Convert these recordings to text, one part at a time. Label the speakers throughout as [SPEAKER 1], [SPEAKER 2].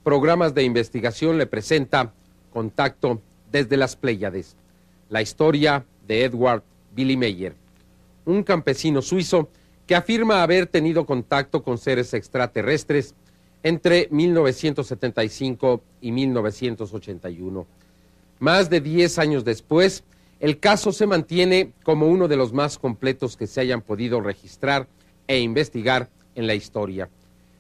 [SPEAKER 1] Programas de Investigación le presenta Contacto desde las Pléyades, la historia de Edward Billy Meyer, un campesino suizo que afirma haber tenido contacto con seres extraterrestres entre 1975 y 1981. Más de 10 años después, el caso se mantiene como uno de los más completos que se hayan podido registrar e investigar en la historia.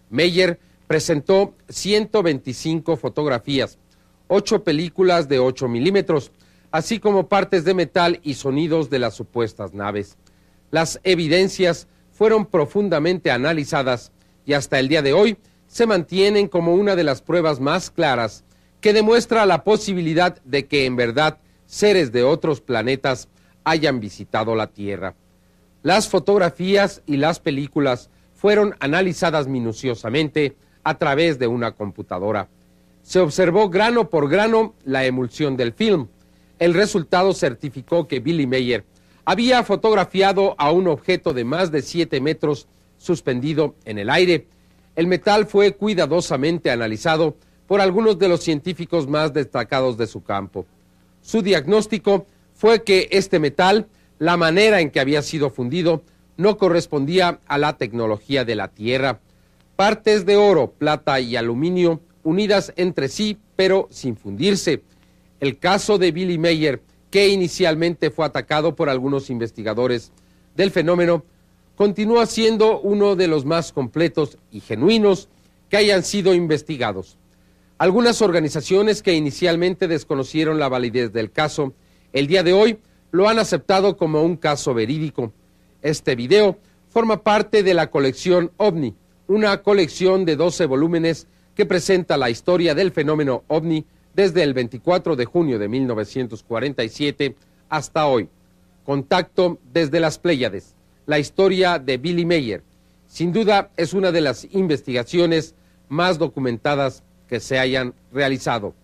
[SPEAKER 1] Meyer presentó 125 fotografías, 8 películas de 8 milímetros, así como partes de metal y sonidos de las supuestas naves. Las evidencias fueron profundamente analizadas y hasta el día de hoy se mantienen como una de las pruebas más claras que demuestra la posibilidad de que en verdad seres de otros planetas hayan visitado la Tierra. Las fotografías y las películas fueron analizadas minuciosamente a través de una computadora. Se observó grano por grano la emulsión del film. El resultado certificó que Billy Meyer había fotografiado a un objeto de más de 7 metros suspendido en el aire. El metal fue cuidadosamente analizado por algunos de los científicos más destacados de su campo. Su diagnóstico fue que este metal, la manera en que había sido fundido, no correspondía a la tecnología de la Tierra. Partes de oro, plata y aluminio unidas entre sí, pero sin fundirse. El caso de Billy Meyer, que inicialmente fue atacado por algunos investigadores del fenómeno, continúa siendo uno de los más completos y genuinos que hayan sido investigados. Algunas organizaciones que inicialmente desconocieron la validez del caso, el día de hoy lo han aceptado como un caso verídico. Este video forma parte de la colección OVNI, una colección de 12 volúmenes que presenta la historia del fenómeno OVNI desde el 24 de junio de 1947 hasta hoy. Contacto desde las Pléyades, la historia de Billy Meyer. Sin duda es una de las investigaciones más documentadas que se hayan realizado.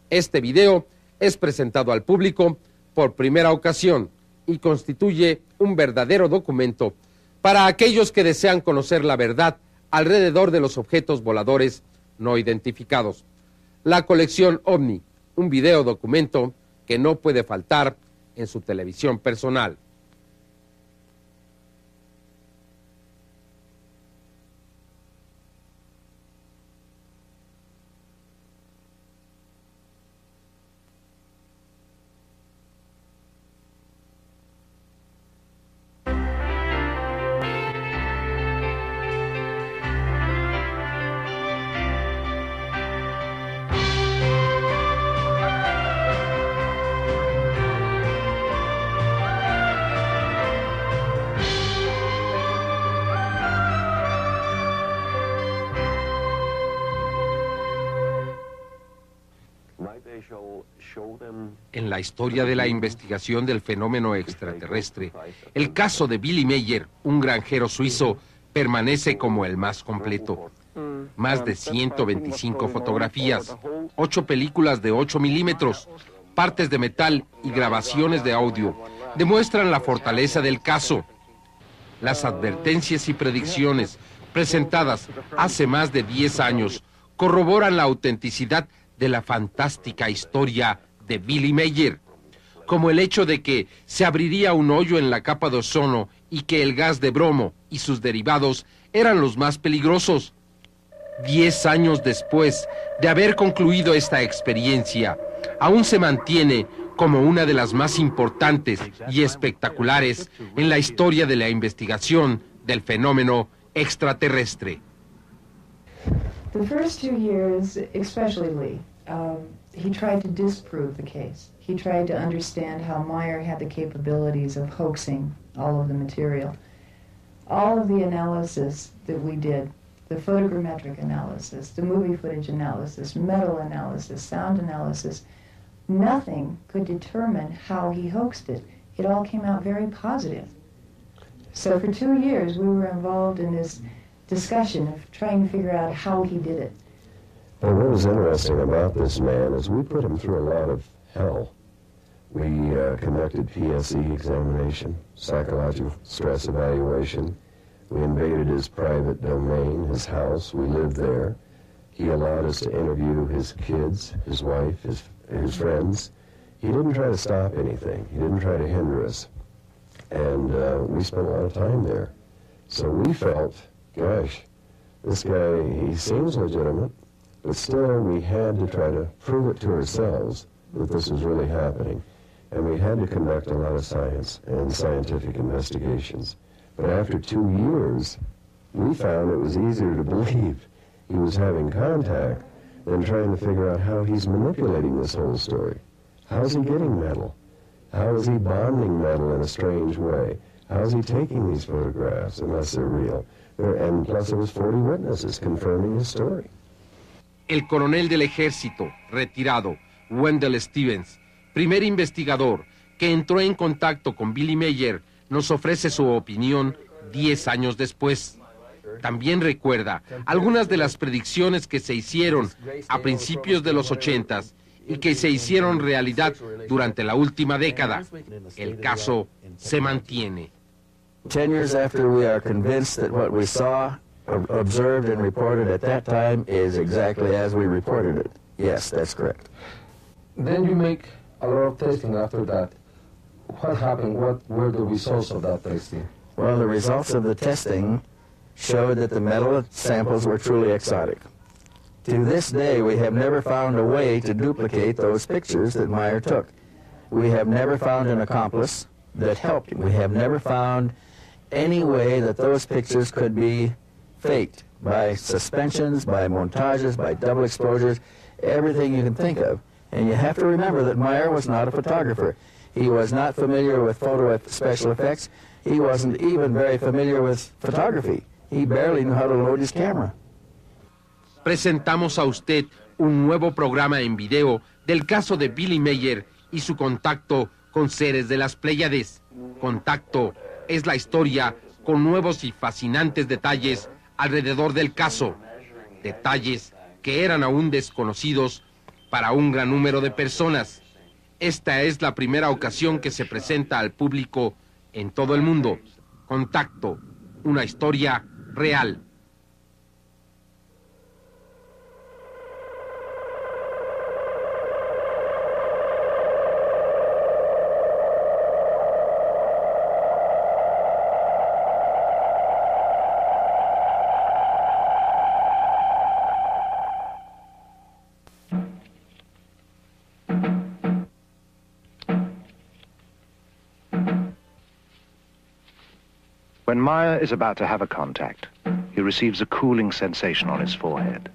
[SPEAKER 1] Este video es presentado al público por primera ocasión y constituye un verdadero documento para aquellos que desean conocer la verdad alrededor de los objetos voladores no identificados. La colección OVNI, un video documento que no puede faltar en su televisión personal. En la historia de la investigación del fenómeno extraterrestre, el caso de Billy Meyer, un granjero suizo, permanece como el más completo. Más de 125 fotografías, 8 películas de 8 milímetros, partes de metal y grabaciones de audio demuestran la fortaleza del caso. Las advertencias y predicciones presentadas hace más de 10 años corroboran la autenticidad de la fantástica historia de Billy Meyer, como el hecho de que se abriría un hoyo en la capa de ozono y que el gas de bromo y sus derivados eran los más peligrosos. 10 años después de haber concluido esta experiencia, aún se mantiene como una de las más importantes y espectaculares en la historia de la investigación del fenómeno extraterrestre.
[SPEAKER 2] The first 2 years, especially Lee, he tried to disprove the case. He tried to understand how Meyer had the capabilities of hoaxing all of the material. All of the analysis that we did, the photogrammetric analysis, the movie footage analysis, metal analysis, sound analysis, nothing could determine how he hoaxed it. It all came out very positive. So for 2 years, we were involved in this discussion of trying to figure out how he did it.
[SPEAKER 3] Well, what was interesting about this man is we put him through a lot of hell. We conducted PSE examination, psychological stress evaluation. We invaded his private domain, his house. We lived there. He allowed us to interview his kids, his wife, his friends. He didn't try to stop anything. He didn't try to hinder us. And we spent a lot of time there. So we felt, gosh, this guy, he seems legitimate, but still we had to try to prove it to ourselves that this was really happening. And we had to conduct a lot of science and scientific investigations. But after 2 years, we found it was easier to believe he was having contact than trying to figure out how he's manipulating this whole story. How's he getting metal? How is he bonding metal in a strange way? How is he taking these photographs unless they're real? And plus there was 40 witnesses confirming his story.
[SPEAKER 1] El coronel del ejército, retirado, Wendell Stevens, primer investigador que entró en contacto con Billy Mayer, nos ofrece su opinión 10 años después. También recuerda algunas de las predicciones que se hicieron a principios de los 80s y que se hicieron realidad durante la última década. El caso se mantiene.
[SPEAKER 4] 10 years after, we are convinced that what we saw, observed, and reported at that time is exactly as we reported it. Yes, that's correct.
[SPEAKER 5] Then you make a lot of testing after that. What happened? What were the results of that testing?
[SPEAKER 4] Well, the results of the testing showed that the metal samples were truly exotic. To this day, we have never found a way to duplicate those pictures that Meyer took. We have never found an accomplice that helped. We have never found any way that those pictures could be faked by suspensions, by montages, by double exposures, everything you can think of. And you have to remember that Meyer was not a photographer. He was not familiar with special effects. He wasn't even very familiar with photography. He barely knew how to load his camera.
[SPEAKER 1] Presentamos a usted un nuevo programa en video del caso de Billy Mayer y su contacto con seres de las Pléyades. Contacto es la historia con nuevos y fascinantes detalles alrededor del caso. Detalles que eran aún desconocidos para un gran número de personas. Esta es la primera ocasión que se presenta al público en todo el mundo. Contacto, una historia real.
[SPEAKER 6] When Meyer is about to have a contact, he receives a cooling sensation on his forehead.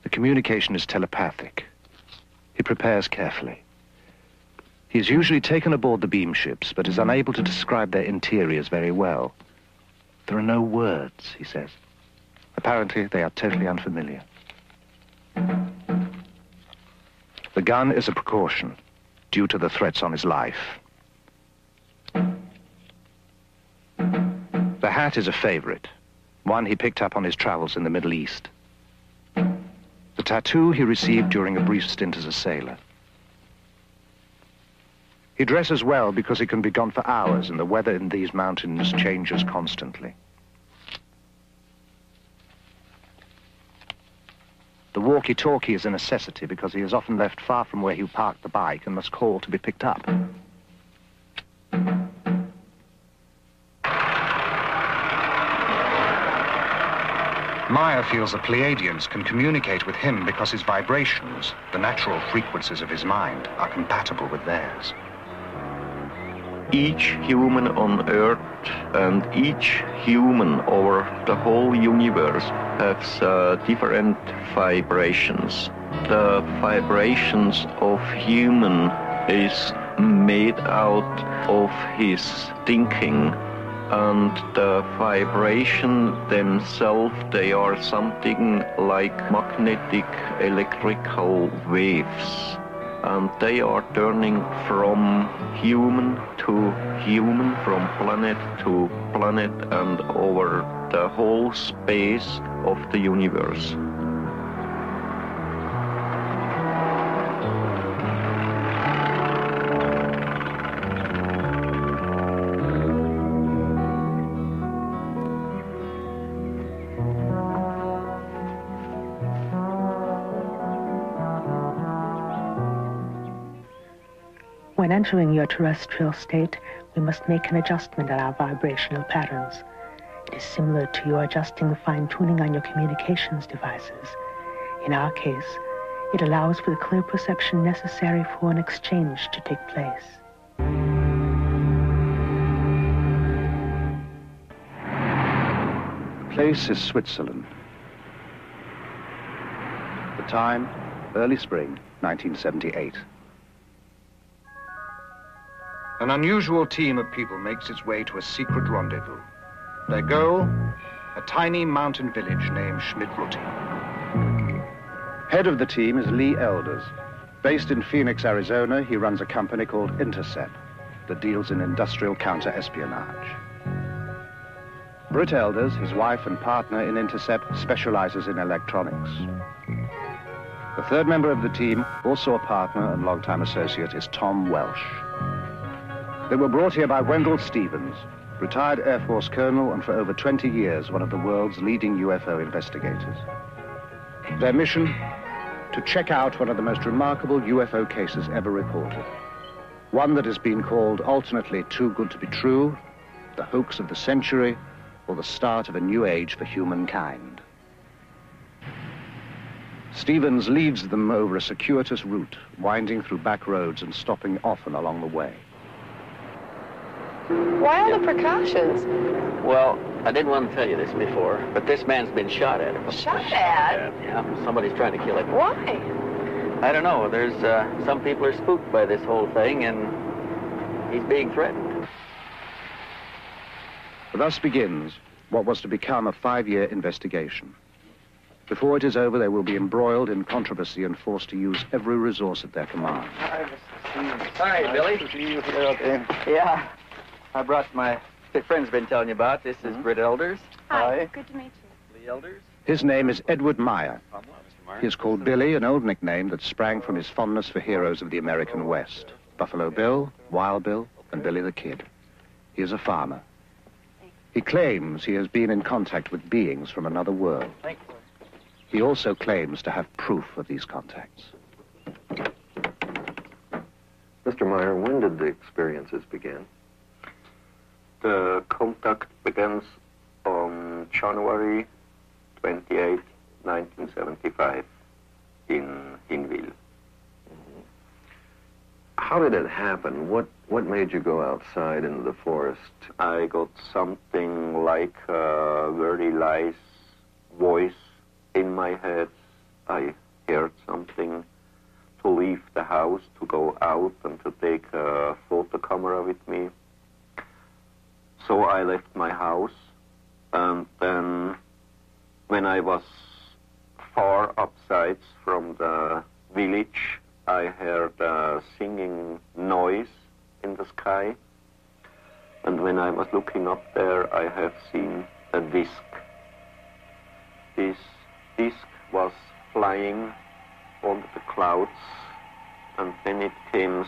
[SPEAKER 6] The communication is telepathic. He prepares carefully. He is usually taken aboard the beam ships, but is unable to describe their interiors very well. There are no words, he says. Apparently, they are totally unfamiliar. The gun is a precaution, due to the threats on his life. The hat is a favorite, one he picked up on his travels in the Middle East. The tattoo he received during a brief stint as a sailor. He dresses well because he can be gone for hours and the weather in these mountains changes constantly. The walkie-talkie is a necessity because he is often left far from where he parked the bike and must call to be picked up. Meyer feels the Pleiadians can communicate with him because his vibrations, the natural frequencies of his mind, are compatible with theirs.
[SPEAKER 7] Each human on Earth and each human over the whole universe has different vibrations. The vibrations of human is made out of his thinking, and the vibration themselves, they are something like magnetic electrical waves, and they are turning from human to human, from planet to planet, and over the whole space of the universe.
[SPEAKER 8] When entering your terrestrial state, we must make an adjustment in our vibrational patterns. It is similar to your adjusting the fine-tuning on your communications devices. In our case, it allows for the clear perception necessary for an exchange to take place.
[SPEAKER 6] The place is Switzerland. The time, early spring, 1978. An unusual team of people makes its way to a secret rendezvous. Their goal, a tiny mountain village named Schmidrutti. Head of the team is Lee Elders. Based in Phoenix, Arizona, he runs a company called Intercept that deals in industrial counter-espionage. Britt Elders, his wife and partner in Intercept, specializes in electronics. The third member of the team, also a partner and longtime associate, is Tom Welsh. They were brought here by Wendell Stevens, retired Air Force colonel and for over 20 years one of the world's leading UFO investigators. Their mission? To check out one of the most remarkable UFO cases ever reported. One that has been called alternately too good to be true, the hoax of the century, or the start of a new age for humankind. Stevens leads them over a circuitous route, winding through back roads and stopping often along the way.
[SPEAKER 9] Why all the precautions?
[SPEAKER 10] Well, I didn't want to tell you this before, but this man's been shot at.
[SPEAKER 9] Shot at?
[SPEAKER 10] Yeah, somebody's trying to kill him.
[SPEAKER 9] Why?
[SPEAKER 10] I don't know. There's some people are spooked by this whole thing, and he's being threatened.
[SPEAKER 6] Thus begins what was to become a 5-year investigation. Before it is over, they will be embroiled in controversy and forced to use every resource at their command.
[SPEAKER 10] Hi, Billy.
[SPEAKER 4] Nice to see you here again.
[SPEAKER 10] Yeah. I brought my friend's been telling you about. This is Britt Elders.
[SPEAKER 9] Hi. Good to meet you.
[SPEAKER 10] Lee Elders.
[SPEAKER 6] His name is Edward Meyer. He is called Billy, an old nickname that sprang from his fondness for heroes of the American West. Buffalo Bill, Wild Bill, and Billy the Kid. He is a farmer. He claims he has been in contact with beings from another world. He also claims to have proof of these contacts.
[SPEAKER 7] Mr. Meyer, when did the experiences begin? The contact begins on January 28, 1975 in Hinwil.
[SPEAKER 11] How did it happen? What made you go outside into the forest?
[SPEAKER 7] I got something like a very nice voice in my head. I heard something to leave the house, to go out and to take a photo camera with me. So I left my house, and then when I was far upside from the village, I heard a singing noise in the sky. And when I was looking up there, I have seen a disc. This disc was flying over the clouds, and then it came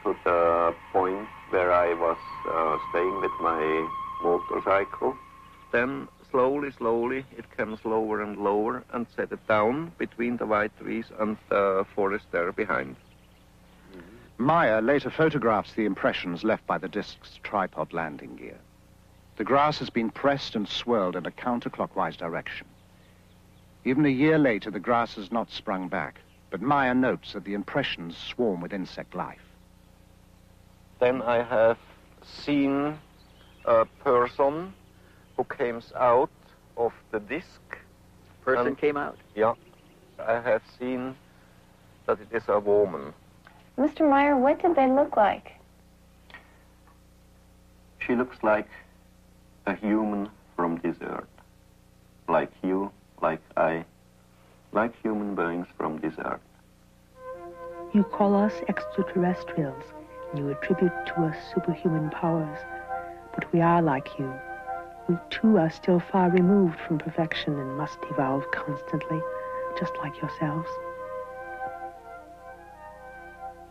[SPEAKER 7] to the point where I was staying with my motorcycle. Then slowly, it comes lower and lower and set it down between the white trees and the forest there behind.
[SPEAKER 6] Meyer later photographs the impressions left by the disc's tripod landing gear. The grass has been pressed and swirled in a counterclockwise direction. Even a year later, the grass has not sprung back, but Meyer notes that the impressions swarm with insect life.
[SPEAKER 7] Then I have seen a person who came out of the disc.
[SPEAKER 10] Person came out?
[SPEAKER 7] Yeah. I have seen that it is a woman.
[SPEAKER 9] Mr. Meyer, what did they look like?
[SPEAKER 7] She looks like a human from this earth. Like you, like I, like human beings from this earth.
[SPEAKER 8] You call us extraterrestrials. You attribute to us superhuman powers. But we are like you. We too are still far removed from perfection and must evolve constantly, just like yourselves.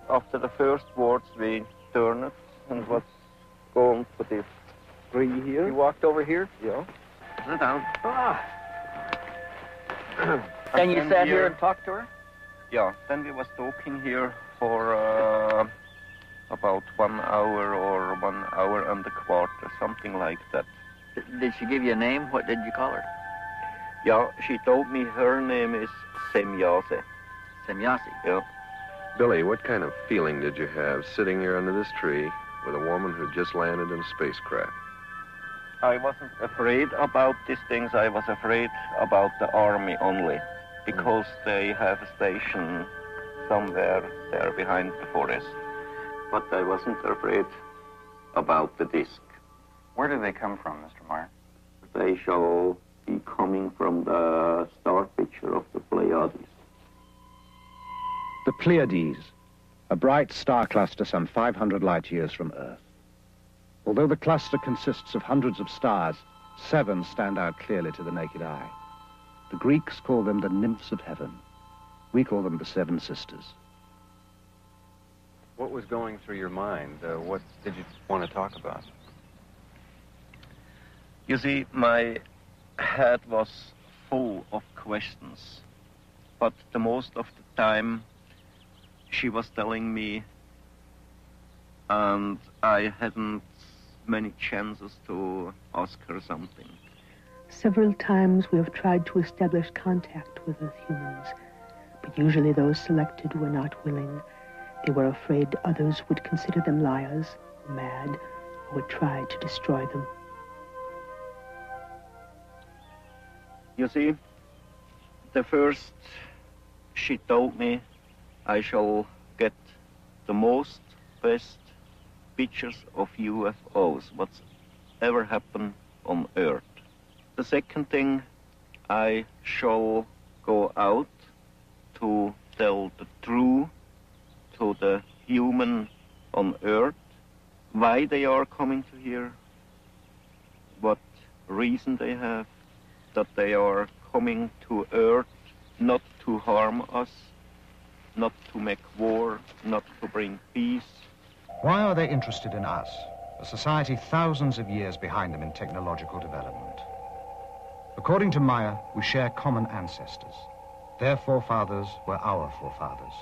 [SPEAKER 7] After the first words, we turned and was going to this tree here.
[SPEAKER 10] You walked over here?
[SPEAKER 7] Yeah.
[SPEAKER 11] Sit down.
[SPEAKER 10] Ah. And you sat here and talked to her?
[SPEAKER 7] Yeah. Then we was talking here for
[SPEAKER 11] about 1 hour or 1 hour and a quarter, something like that.
[SPEAKER 10] Did she give you a name? What did you call her?
[SPEAKER 11] Yeah, she told me her name is Semyase.
[SPEAKER 10] Semyase?
[SPEAKER 11] Yeah.
[SPEAKER 12] Billy, what kind of feeling did you have sitting here under this tree with a woman who just landed in a spacecraft?
[SPEAKER 11] I wasn't afraid about these things. I was afraid about the army only, because they have a station somewhere there behind the forest. But I wasn't afraid about the disc.
[SPEAKER 13] Where do they come from, Mr. Meyer?
[SPEAKER 11] They shall be coming from the star picture of the Pleiades.
[SPEAKER 6] The Pleiades, a bright star cluster some 500 light years from Earth. Although the cluster consists of hundreds of stars, 7 stand out clearly to the naked eye. The Greeks call them the nymphs of heaven. We call them the 7 sisters.
[SPEAKER 13] What was going through your mind? What did you want to talk about?
[SPEAKER 11] You see, my head was full of questions, but the most of the time she was telling me, and I hadn't many chances to ask her something.
[SPEAKER 8] Several times we have tried to establish contact with Earth humans, but usually those selected were not willing. They were afraid others would consider them liars, mad, or would try to destroy them.
[SPEAKER 11] You see, the first she told me I shall get the most best pictures of UFOs, what's ever happened on Earth. The second thing, I shall go out to tell the truth to the human on Earth, why they are coming to here, what reason they have, that they are coming to Earth not to harm us, not to make war, not to bring peace.
[SPEAKER 14] Why are they interested in us, a society thousands of years behind them in technological development? According to Maya, we share common ancestors. Their forefathers were our forefathers.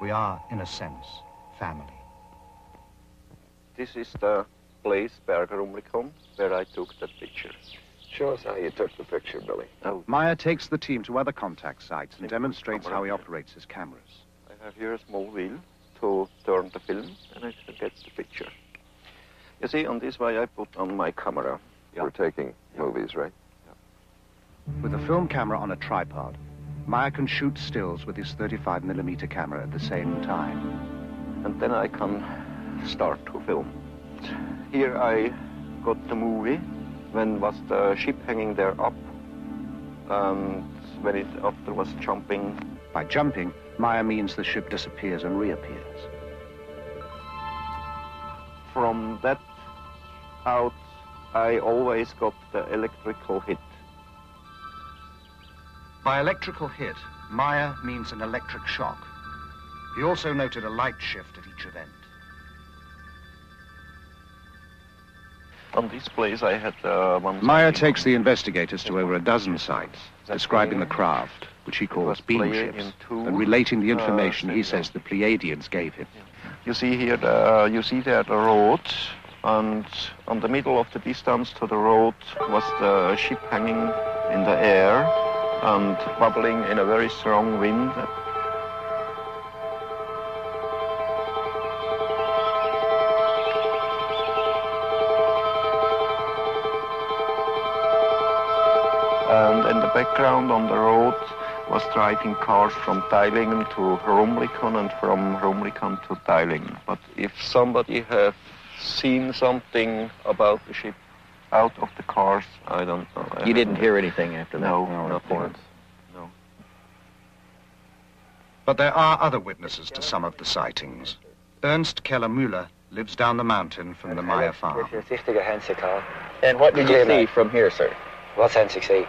[SPEAKER 14] We are, in a sense, family.
[SPEAKER 11] This is the place, Bergerumlikon, where I took that picture.
[SPEAKER 12] Show us how you took the picture, Billy.
[SPEAKER 11] Oh.
[SPEAKER 6] Maya takes the team to other contact sites and demonstrates how he operates his cameras.
[SPEAKER 11] I have here a small wheel to turn the film, and I can get the picture. You see, on this way I put on my camera.
[SPEAKER 12] We're taking movies, right?
[SPEAKER 6] With a film camera on a tripod, Maya can shoot stills with his 35mm camera at the same time.
[SPEAKER 11] And then I can start to film. Here I got the movie when was the ship hanging there up, and when it after was jumping.
[SPEAKER 6] By jumping, Maya means the ship disappears and reappears.
[SPEAKER 11] From that out, I always got the electrical hit.
[SPEAKER 14] By electrical hit, Maya means an electric shock. He also noted a light shift at each event.
[SPEAKER 11] On this place I had one...
[SPEAKER 6] Maya takes the investigators to over a dozen sites, describing the craft, which he calls beam ships, and relating the information he says the Pleiadians gave him.
[SPEAKER 11] You see here, you see there the road, and on the middle of the distance to the road was the ship hanging in the air and bubbling in a very strong wind. And in the background on the road was driving cars from Teilingen to Rumlikon and from Rumlikon to Teilingen. But if somebody have seen something about the ship out of the cars, I don't know.
[SPEAKER 10] You didn't hear anything after that?
[SPEAKER 11] No, nothing. No.
[SPEAKER 14] But there are other witnesses to some of the sightings. Ernst Keller-Müller lives down the mountain from the Maya farm.
[SPEAKER 10] And what did you see from here, sir?
[SPEAKER 15] Wat zijn ze gezien?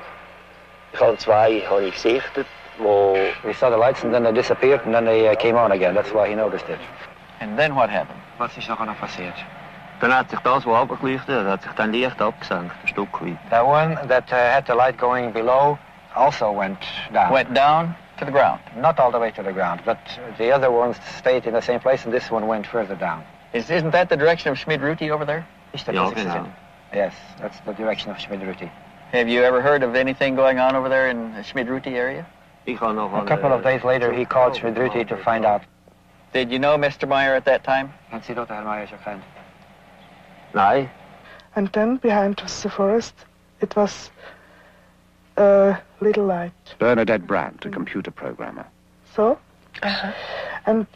[SPEAKER 15] Ik had twee gesichtet, we saw the lights and then they disappeared and then they came on again. That's why he noticed it.
[SPEAKER 10] And then what happened?
[SPEAKER 15] Wat is er nog passiert?
[SPEAKER 16] Dann hat sich das, was abgeleuchtet hat, sich dann leicht abgesenkt, ein Stück weit.
[SPEAKER 15] The one that had the light going below also went down.
[SPEAKER 10] Went down to the ground?
[SPEAKER 15] Not all the way to the ground, but the other ones stayed in the same place and this one went further down.
[SPEAKER 10] Isn't that the direction of Schmid-Ruti over there?
[SPEAKER 15] Yes, that's the direction of Schmid-Ruti.
[SPEAKER 10] Have you ever heard of anything going on over there in the Schmid-Ruti area?
[SPEAKER 15] A couple of days later, he called Schmid-Ruti to find out.
[SPEAKER 10] Did you know Mr. Meyer at that time?
[SPEAKER 15] No.
[SPEAKER 17] And then behind us the forest, it was a little light.
[SPEAKER 18] Bernadette Brandt, a computer programmer.
[SPEAKER 17] So? And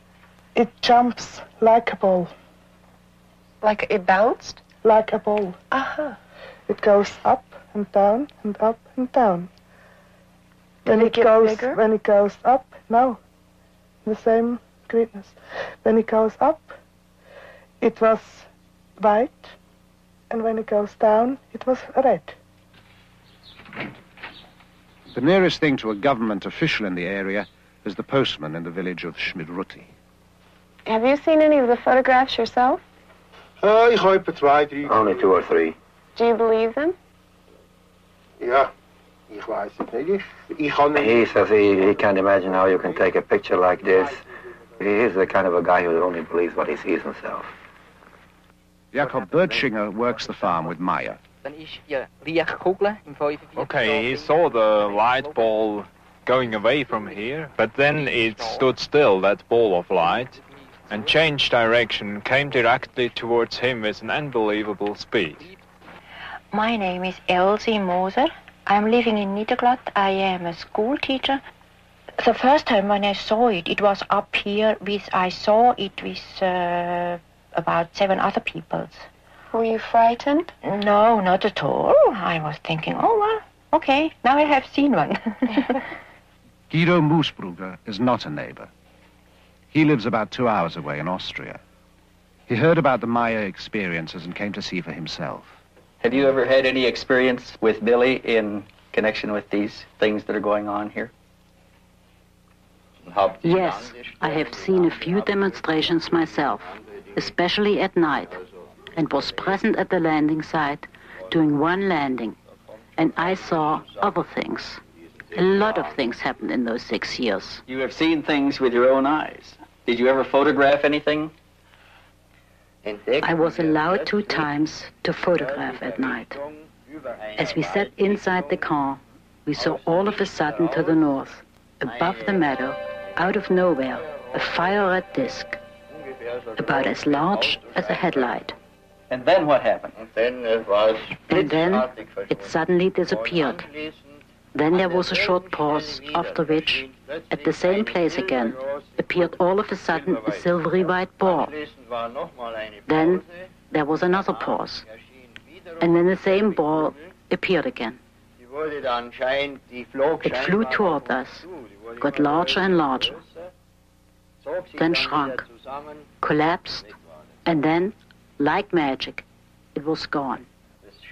[SPEAKER 17] it jumps like a ball.
[SPEAKER 9] Like it bounced?
[SPEAKER 17] Like a ball. It goes up and down and up and down.
[SPEAKER 9] Did it get bigger?
[SPEAKER 17] When it goes up, no, the same greenness. When it goes up, it was white, and when it goes down, it was red.
[SPEAKER 18] The nearest thing to a government official in the area is the postman in the village of Schmid-Ruti.
[SPEAKER 9] Have you seen any of the photographs yourself?
[SPEAKER 11] Ich habe 2, 3.
[SPEAKER 7] Only 2 or 3.
[SPEAKER 9] Do you believe them?
[SPEAKER 11] Ja, ich weiß es nicht. Ich kann nicht.
[SPEAKER 15] He says he can't imagine how you can take a picture like this. He is the kind of a guy who only believes what he sees himself.
[SPEAKER 18] Jakob Bertschinger works the farm with Meyer.
[SPEAKER 13] Okay, he saw the light ball going away from here, but then it stood still, that ball of light, and changed direction, came directly towards him with an unbelievable speed.
[SPEAKER 19] My name is Elsie Moser. I'm living in Niederglatt. I am a school teacher. The first time when I saw it, it was up here I saw it with about 7 other people.
[SPEAKER 9] Were you frightened?
[SPEAKER 19] No, not at all. I was thinking, oh, well, okay, now I have seen one.
[SPEAKER 18] Guido Moosbrugger is not a neighbor. He lives about 2 hours away in Austria. He heard about the Maya experiences and came to see for himself.
[SPEAKER 10] Have you ever had any experience with Billy in connection with these things that are going on here?
[SPEAKER 20] Yes, I have seen a few demonstrations myself, especially at night, and was present at the landing site during one landing, and I saw other things. A lot of things happened in those 6 years.
[SPEAKER 10] You have seen things with your own eyes. Did you ever photograph anything?
[SPEAKER 20] I was allowed 2 times to photograph at night. As we sat inside the car, we saw all of a sudden to the north, above the meadow, out of nowhere, a fire-red disc, about as large as a headlight.
[SPEAKER 10] And then what happened?
[SPEAKER 20] And then it suddenly disappeared. Then there was a short pause, after which, at the same place again, appeared all of a sudden a silvery white ball. Then there was another pause, and then the same ball appeared again. It flew toward us, got larger and larger, then shrunk, collapsed, and then, like magic, it was gone.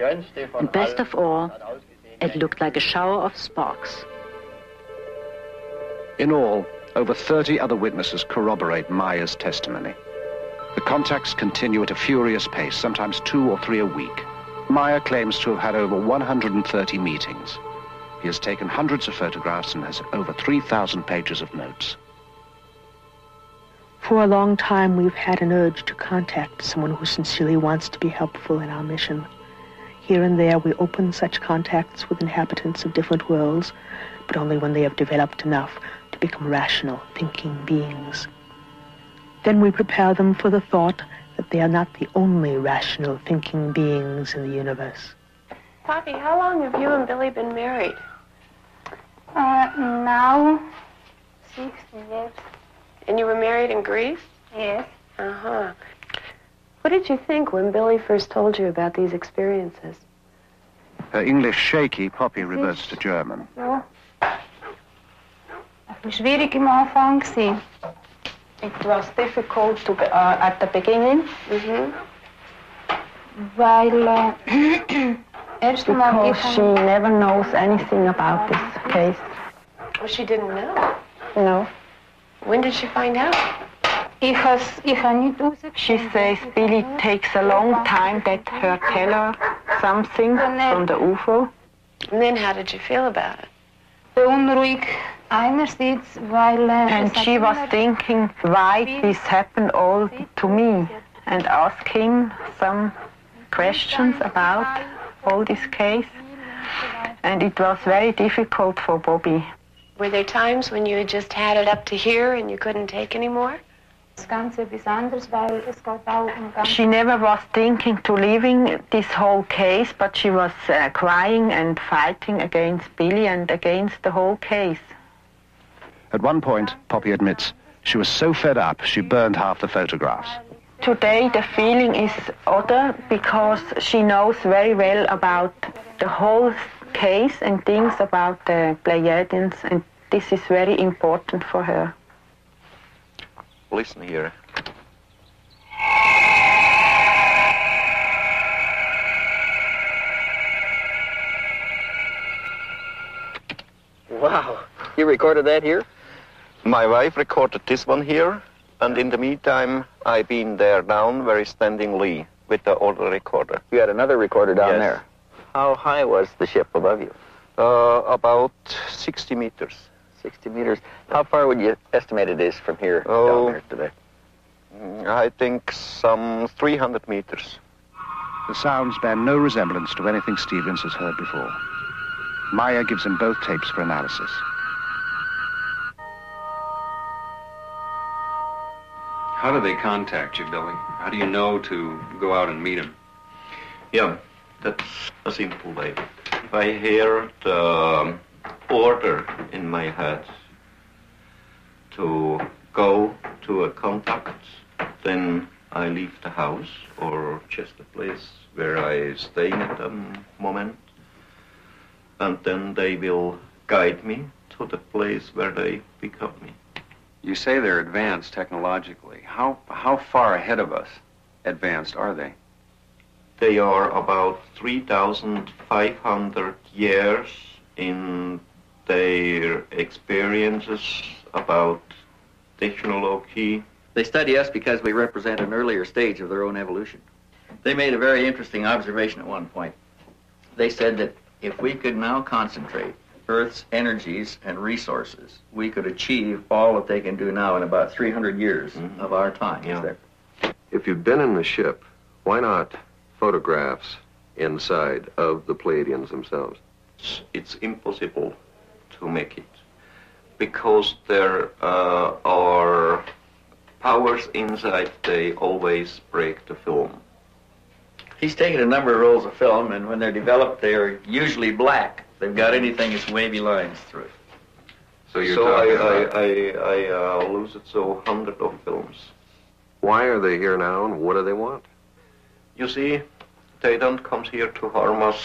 [SPEAKER 20] And best of all, it looked like a shower of sparks.
[SPEAKER 18] In all, over 30 other witnesses corroborate Maya's testimony. The contacts continue at a furious pace, sometimes 2 or 3 a week. Maya claims to have had over 130 meetings. He has taken hundreds of photographs and has over 3,000 pages of notes.
[SPEAKER 8] For a long time, we've had an urge to contact someone who sincerely wants to be helpful in our mission. Here and there, we open such contacts with inhabitants of different worlds, but only when they have developed enough to become rational, thinking beings. Then we prepare them for the thought that they are not the only rational, thinking beings in the universe.
[SPEAKER 9] Poppy, how long have you and Billy been married?
[SPEAKER 21] Now, 6 years.
[SPEAKER 9] And you were married in Greece?
[SPEAKER 21] Yes.
[SPEAKER 9] Uh-huh. What did you think when Billy first told you about these experiences?
[SPEAKER 18] Her English shaky, Poppy reverts to German.
[SPEAKER 21] Ja. Schwierig im Anfang gewesen.
[SPEAKER 19] It was difficult at the beginning,
[SPEAKER 21] weil erst einmal
[SPEAKER 19] because she never knows anything about this case.
[SPEAKER 9] Oh, she didn't know?
[SPEAKER 19] No.
[SPEAKER 9] When did she find out?
[SPEAKER 21] ich habe nicht rausgekriegt.
[SPEAKER 19] She says Billy takes a long time that her tell her something from the UFO.
[SPEAKER 9] And then how did you feel about it?
[SPEAKER 21] Beunruhigt einerseits, weil
[SPEAKER 19] and she was thinking why this happened all to me.
[SPEAKER 2] and ask him some questions about all this case. And it was very difficult for Bobby.
[SPEAKER 9] Were there times when you had just had it up to here and you couldn't take any more?
[SPEAKER 2] She never was thinking to leaving this whole case, but she was crying and fighting against Billy and against the whole case.
[SPEAKER 18] At one point, Poppy admits, she was so fed up she burned half the photographs.
[SPEAKER 2] Today the feeling is other because she knows very well about the whole case and things about the Pleiadians, and this is very important for her.
[SPEAKER 7] Listen here.
[SPEAKER 15] Wow, you recorded that here?
[SPEAKER 7] My wife recorded this one here, and in the meantime, I've been there down very standingly with the other recorder.
[SPEAKER 15] You had another recorder down
[SPEAKER 7] Yes.
[SPEAKER 15] there. How high was the ship above you?
[SPEAKER 7] About 60 meters.
[SPEAKER 15] 60 meters. How far would you estimate it is from here down there today?
[SPEAKER 7] I think some 300 meters.
[SPEAKER 18] The sounds bear no resemblance to anything Stevens has heard before. Maya gives him both tapes for analysis.
[SPEAKER 22] How do they contact you, Billy? How do you know to go out and meet them?
[SPEAKER 7] Yeah, that's a simple way. If I hear the order in my head to go to a contact, then I leave the house or just the place where I stay at the moment, and then they will guide me to the place where they pick up me.
[SPEAKER 22] You say they're advanced technologically. How far ahead of us advanced are they?
[SPEAKER 7] They are about 3,500 years in their experiences about technology.
[SPEAKER 15] They study us because we represent an earlier stage of their own evolution. They made a very interesting observation at one point. They said that if we could now concentrate Earth's energies and resources, we could achieve all that they can do now in about 300 years of our time.
[SPEAKER 12] Yeah. If you've been in the ship, why not photographs inside of the Pleiadians themselves?
[SPEAKER 7] It's impossible to make it because there are powers inside, they always break the film.
[SPEAKER 15] He's taken a number of rolls of film, and when they're developed, they're usually black. If they've got anything, it's wavy lines through it.
[SPEAKER 12] So you're
[SPEAKER 7] I lose it so hundreds of films.
[SPEAKER 12] Why are they here now, and what do they want?
[SPEAKER 7] You see, they don't come here to harm us.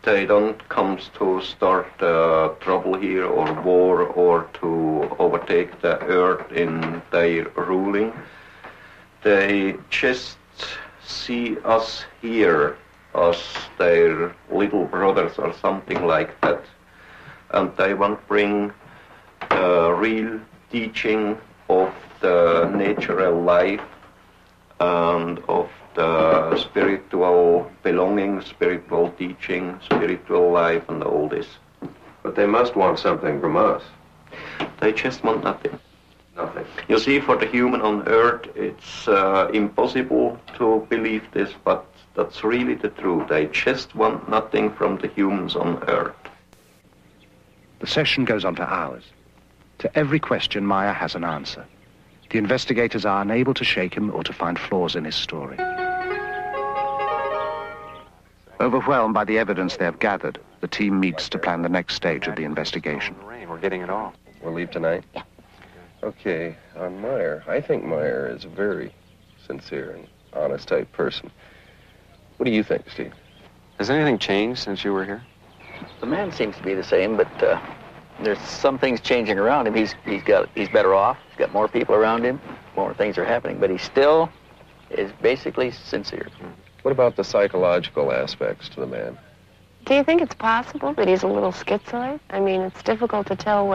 [SPEAKER 7] They don't come to start trouble here or war or to overtake the earth in their ruling. They just see us here as their little brothers or something like that. And they want to bring real teaching of the natural life and of the spiritual belonging, spiritual teaching, spiritual life, and all this.
[SPEAKER 12] But they must want something from us.
[SPEAKER 7] They just want nothing.
[SPEAKER 12] Nothing.
[SPEAKER 7] You see, for the human on Earth, it's impossible to believe this, but that's really the truth. They just want nothing from the humans on Earth.
[SPEAKER 18] The session goes on for hours. To every question, Maya has an answer. The investigators are unable to shake him or to find flaws in his story. Overwhelmed by the evidence they have gathered, the team meets to plan the next stage of the investigation.
[SPEAKER 22] We're getting it all.
[SPEAKER 12] We'll leave tonight? Yeah. Okay, on Meyer. I think Meyer is a very sincere and honest type person. What do you think, Steve?
[SPEAKER 22] Has anything changed since you were here?
[SPEAKER 15] The man seems to be the same, but there's some things changing around him. He's better off. He's got more people around him. More things are happening, but he still is basically sincere.
[SPEAKER 12] What about the psychological aspects to the man?
[SPEAKER 9] Do you think it's possible that he's a little schizoid? I mean, it's difficult to tell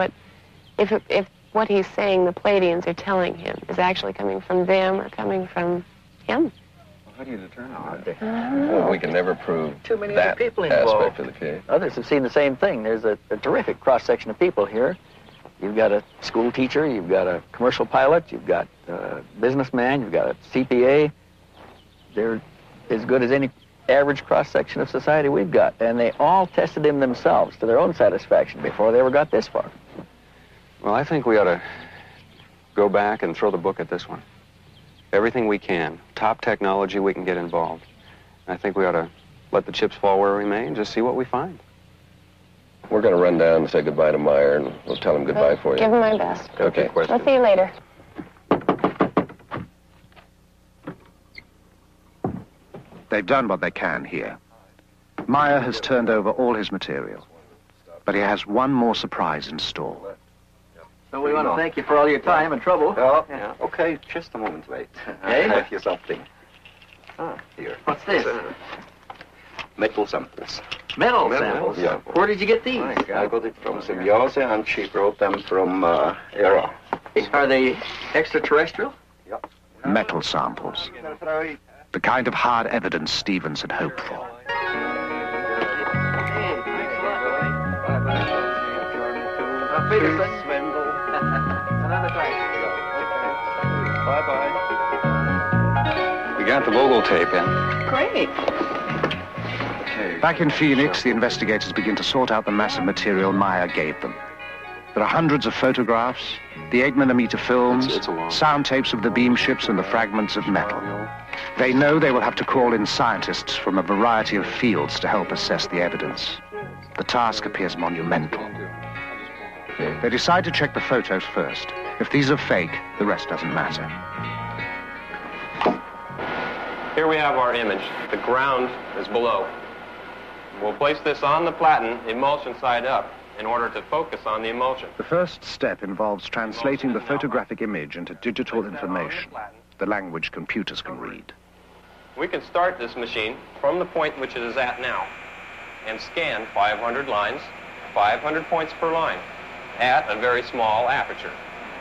[SPEAKER 9] if what he's saying the Pleiadians are telling him is actually coming from them or coming from him.
[SPEAKER 22] Well, how do you determine that?
[SPEAKER 12] Well, we can never prove
[SPEAKER 15] Too many
[SPEAKER 12] that
[SPEAKER 15] other people involved.
[SPEAKER 12] aspect of the case.
[SPEAKER 15] Others have seen the same thing. There's a terrific cross-section of people here. You've got a school teacher, you've got a commercial pilot, you've got a businessman, you've got a CPA, They're as good as any average cross-section of society we've got. And they all tested him themselves to their own satisfaction before they ever got this far.
[SPEAKER 22] Well, I think we ought to go back and throw the book at this one. Everything we can, top technology we can get involved. I think we ought to let the chips fall where we may and just see what we find.
[SPEAKER 12] We're going to run down and say goodbye to Meyer, and we'll tell him goodbye for you.
[SPEAKER 9] Give him my best.
[SPEAKER 12] Okay.
[SPEAKER 9] I'll see you later.
[SPEAKER 18] They've done what they can here. Meyer has turned over all his material, but he has one more surprise in store.
[SPEAKER 15] So we want to thank you for all your time and trouble.
[SPEAKER 3] Oh, yeah. Okay, just a moment, wait.
[SPEAKER 15] Hey?
[SPEAKER 3] I have here something. Ah, here.
[SPEAKER 15] What's this?
[SPEAKER 3] Metal samples.
[SPEAKER 15] Metal samples?
[SPEAKER 3] Yeah.
[SPEAKER 15] Where did you get these?
[SPEAKER 3] I got it from Symbiose, and she brought them from Era.
[SPEAKER 15] Are they extraterrestrial?
[SPEAKER 3] Yeah.
[SPEAKER 18] Metal samples. The kind of hard evidence Stevens had hoped for.
[SPEAKER 22] We got the Vogel tape in.
[SPEAKER 9] Great.
[SPEAKER 18] Back in Phoenix, the investigators begin to sort out the massive material Meyer gave them. There are hundreds of photographs, the 8mm films, sound tapes of the beam ships and the fragments of metal. They know they will have to call in scientists from a variety of fields to help assess the evidence. The task appears monumental. They decide to check the photos first. If these are fake, the rest doesn't matter.
[SPEAKER 5] Here we have our image. The ground is below. We'll place this on the platen, emulsion side up, in order to focus on the emulsion.
[SPEAKER 18] The first step involves translating the photographic image into digital information, the language computers can read.
[SPEAKER 5] We can start this machine from the point which it is at now and scan 500 lines, 500 points per line, at a very small aperture,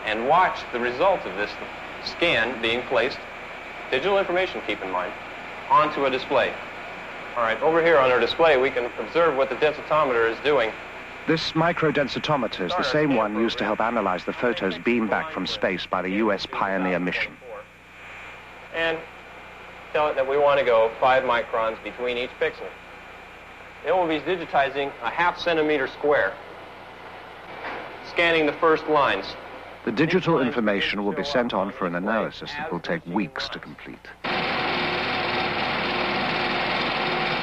[SPEAKER 5] and watch the results of this scan being placed, digital information, keep in mind, onto a display. All right, over here on our display, we can observe what the densitometer is doing.
[SPEAKER 18] This microdensitometer is the same one used to help analyze the photos beamed back from space by the U.S. Pioneer mission.
[SPEAKER 5] And tell it that we want to go 5 microns between each pixel. It will be digitizing a ½ centimeter square, scanning the first lines.
[SPEAKER 18] The digital information will be sent on for an analysis that will take weeks to complete.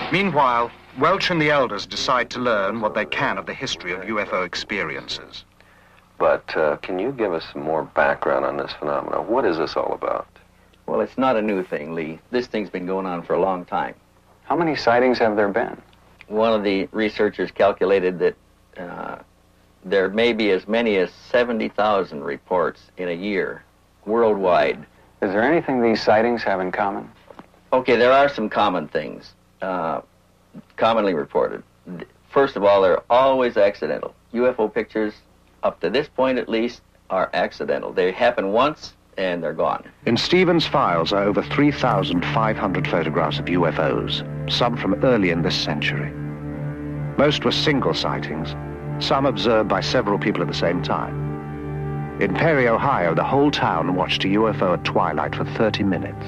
[SPEAKER 18] Meanwhile, Welch and the elders decide to learn what they can of the history of UFO experiences.
[SPEAKER 12] But can you give us some more background on this phenomenon? What is this all about?
[SPEAKER 15] Well, it's not a new thing, Lee. This thing's been going on for a long time.
[SPEAKER 22] How many sightings have there been?
[SPEAKER 15] One of the researchers calculated that there may be as many as 70,000 reports in a year, worldwide.
[SPEAKER 22] Is there anything these sightings have in common?
[SPEAKER 15] Okay, there are some common things, commonly reported. First of all, they're always accidental. UFO pictures, up to this point at least, are accidental. They happen once, and they're gone.
[SPEAKER 18] In Stevens' files are over 3,500 photographs of UFOs, some from early in this century. Most were single sightings, some observed by several people at the same time. In Perry, Ohio, the whole town watched a UFO at twilight for 30 minutes.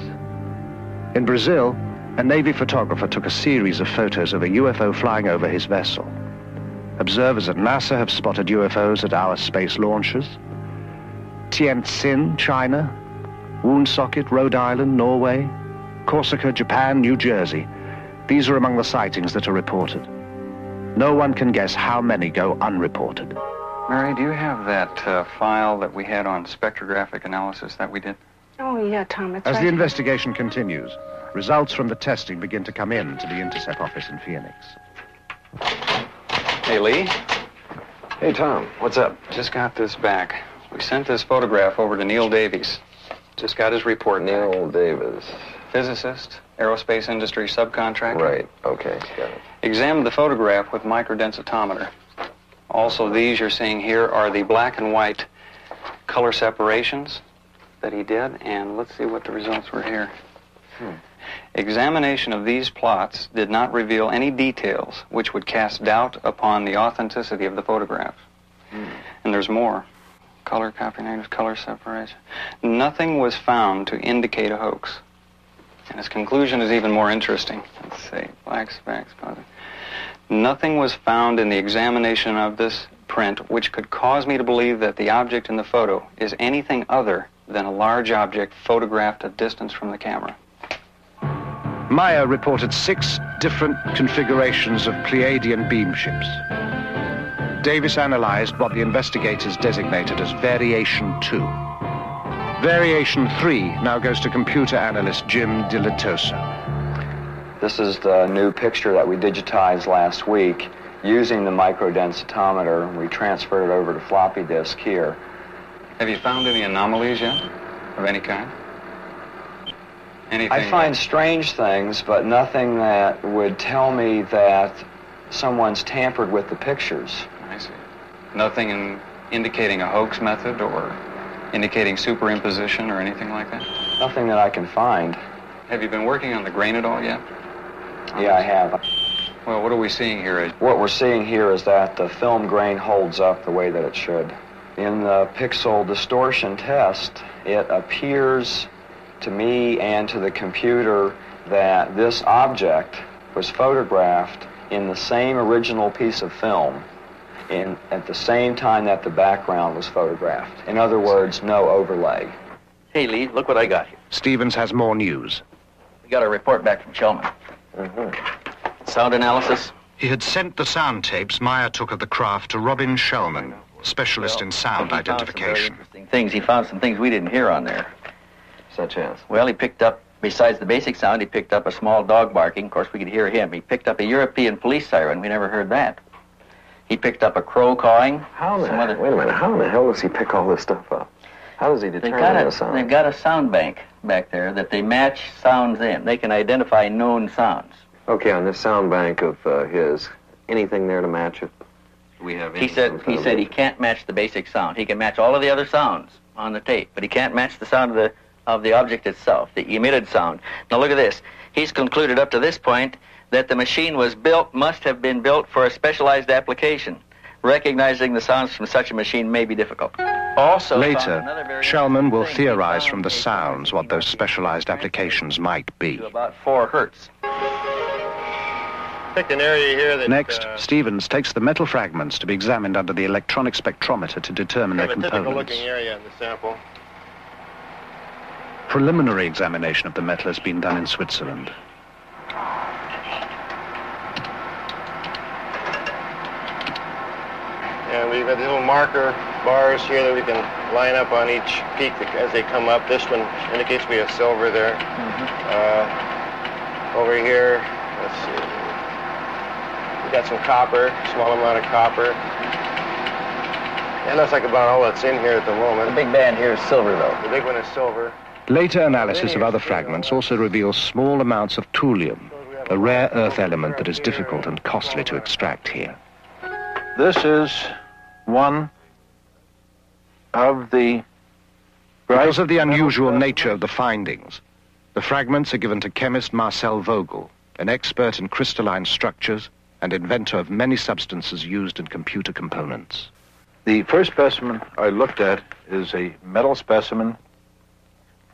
[SPEAKER 18] In Brazil, a Navy photographer took a series of photos of a UFO flying over his vessel. Observers at NASA have spotted UFOs at our space launches. Tientsin, China, Woonsocket, Rhode Island, Norway, Corsica, Japan, New Jersey. These are among the sightings that are reported. No one can guess how many go unreported.
[SPEAKER 22] Mary, do you have that file that we had on spectrographic analysis that we did?
[SPEAKER 21] Oh, yeah, Tom, it's
[SPEAKER 18] As
[SPEAKER 21] right
[SPEAKER 18] the investigation continues, results from the testing begin to come in to the Intercept office in Phoenix.
[SPEAKER 22] Hey, Lee.
[SPEAKER 12] Hey, Tom, what's up?
[SPEAKER 22] Just got this back. We sent this photograph over to Neil Davies. Just got his report back.
[SPEAKER 12] Neil Davis.
[SPEAKER 22] Physicist, aerospace industry subcontractor.
[SPEAKER 12] Right, okay, got it.
[SPEAKER 22] Examined the photograph with microdensitometer. Also, these you're seeing here are the black and white color separations that he did, and let's see what the results were here. Examination of these plots did not reveal any details which would cast doubt upon the authenticity of the photograph. And there's more. Color copy negative, color separation. Nothing was found to indicate a hoax. And his conclusion is even more interesting. Let's see, black specks, positive. Nothing was found in the examination of this print which could cause me to believe that the object in the photo is anything other than a large object photographed at distance from the camera.
[SPEAKER 6] Meyer reported 6 different configurations of Pleiadian beam ships. Davis analyzed what the investigators designated as Variation 2. Variation 3 now goes to computer analyst Jim DiLatosa.
[SPEAKER 22] This is the new picture that we digitized last week using the microdensitometer. We transferred it over to floppy disk here. Have you found any anomalies yet of any kind? Anything? I find strange things, but nothing that would tell me that someone's tampered with the pictures. I see. Nothing indicating a hoax method or indicating superimposition or anything like that? Nothing that I can find. Have you been working on the grain at all yet? Yeah, I have. Well, what are we seeing here? What we're seeing here is that the film grain holds up the way that it should. In the pixel distortion test, it appears to me and to the computer that this object was photographed in the same original piece of film at the same time that the background was photographed. In other words, no overlay.
[SPEAKER 15] Hey, Lee, look what I got here.
[SPEAKER 6] Stevens has more news.
[SPEAKER 15] We got a report back from Shellman. Sound analysis.
[SPEAKER 14] He had sent the sound tapes Meyer took of the craft to Robin Shellman, specialist in sound identification.
[SPEAKER 15] He found some things we didn't hear on there.
[SPEAKER 22] Such as?
[SPEAKER 15] Well, he picked up, besides the basic sound, he picked up a small dog barking. Of course, we could hear him. He picked up a European police siren. We never heard that. He picked up a crow cawing.
[SPEAKER 22] Wait a minute. How in the hell does he pick all this stuff up? How does he determine the sound?
[SPEAKER 15] They've got a sound bank back there that they match sounds in. They can identify known sounds.
[SPEAKER 22] Okay, on this sound bank of his, anything there to match it? We have.
[SPEAKER 15] He said he can't match the basic sound. He can match all of the other sounds on the tape, but he can't match the sound of the object itself, the emitted sound. Now look at this. He's concluded up to this point that the machine must have been built for a specialized application. Recognizing the sounds from such a machine may be difficult. Also,
[SPEAKER 6] later, Shellman will theorize from the sounds what those specialized applications might be.
[SPEAKER 15] About 4 hertz.
[SPEAKER 5] Picked an area here that,
[SPEAKER 6] Next, Stevens takes the metal fragments to be examined under the electronic spectrometer to determine their components.
[SPEAKER 5] Typical-looking area in the sample.
[SPEAKER 6] Preliminary examination of the metal has been done in Switzerland.
[SPEAKER 5] And we've got the little marker bars here that we can line up on each peak as they come up. This one indicates we have silver there. Over here, let's see. We got some copper, small amount of copper. That looks like about all that's in here at the moment.
[SPEAKER 15] The big band here is silver, though.
[SPEAKER 5] The big one is silver.
[SPEAKER 6] Later analysis of other fragments also reveals small amounts of thulium, a rare earth element that is difficult and costly to extract here.
[SPEAKER 1] This is one of the...
[SPEAKER 6] Because of the unusual nature of the findings, the fragments are given to chemist Marcel Vogel, an expert in crystalline structures and inventor of many substances used in computer components.
[SPEAKER 1] The first specimen I looked at is a metal specimen,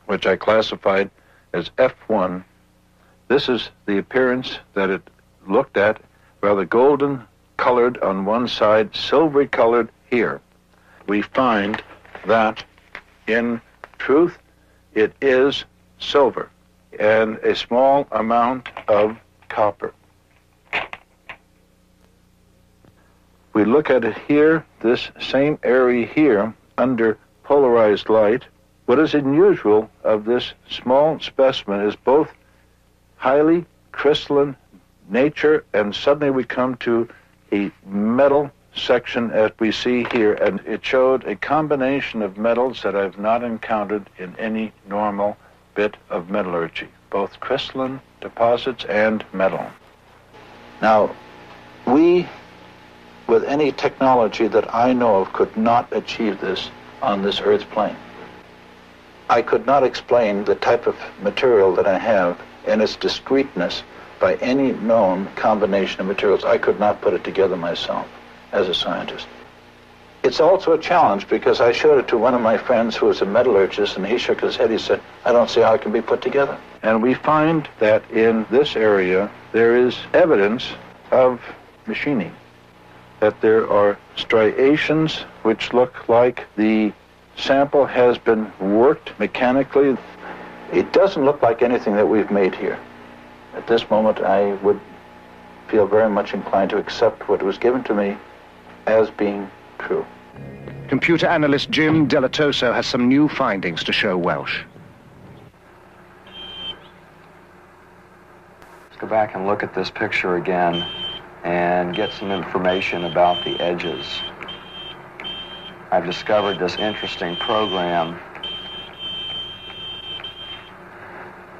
[SPEAKER 1] which I classified as F1. This is the appearance that it looked at, rather golden colored on one side, silvery colored here. We find that, in truth, it is silver and a small amount of copper. We look at it here, this same area here, under polarized light. What is unusual of this small specimen is both highly crystalline nature, and suddenly we come to a metal section as we see here, and it showed a combination of metals that I've not encountered in any normal bit of metallurgy, both crystalline deposits and metal. Now, we, with any technology that I know of, could not achieve this on this Earth's plane. I could not explain the type of material that I have and its discreteness by any known combination of materials. I could not put it together myself as a scientist. It's also a challenge because I showed it to one of my friends who was a metallurgist, and he shook his head. He said, I don't see how it can be put together. And we find that in this area, there is evidence of machining, that there are striations which look like the sample has been worked mechanically. It doesn't look like anything that we've made here. At this moment, I would feel very much inclined to accept what was given to me as being true.
[SPEAKER 18] Computer analyst Jim Delatoso has some new findings to show Welsh.
[SPEAKER 22] Let's go back and look at this picture again and get some information about the edges. I've discovered this interesting program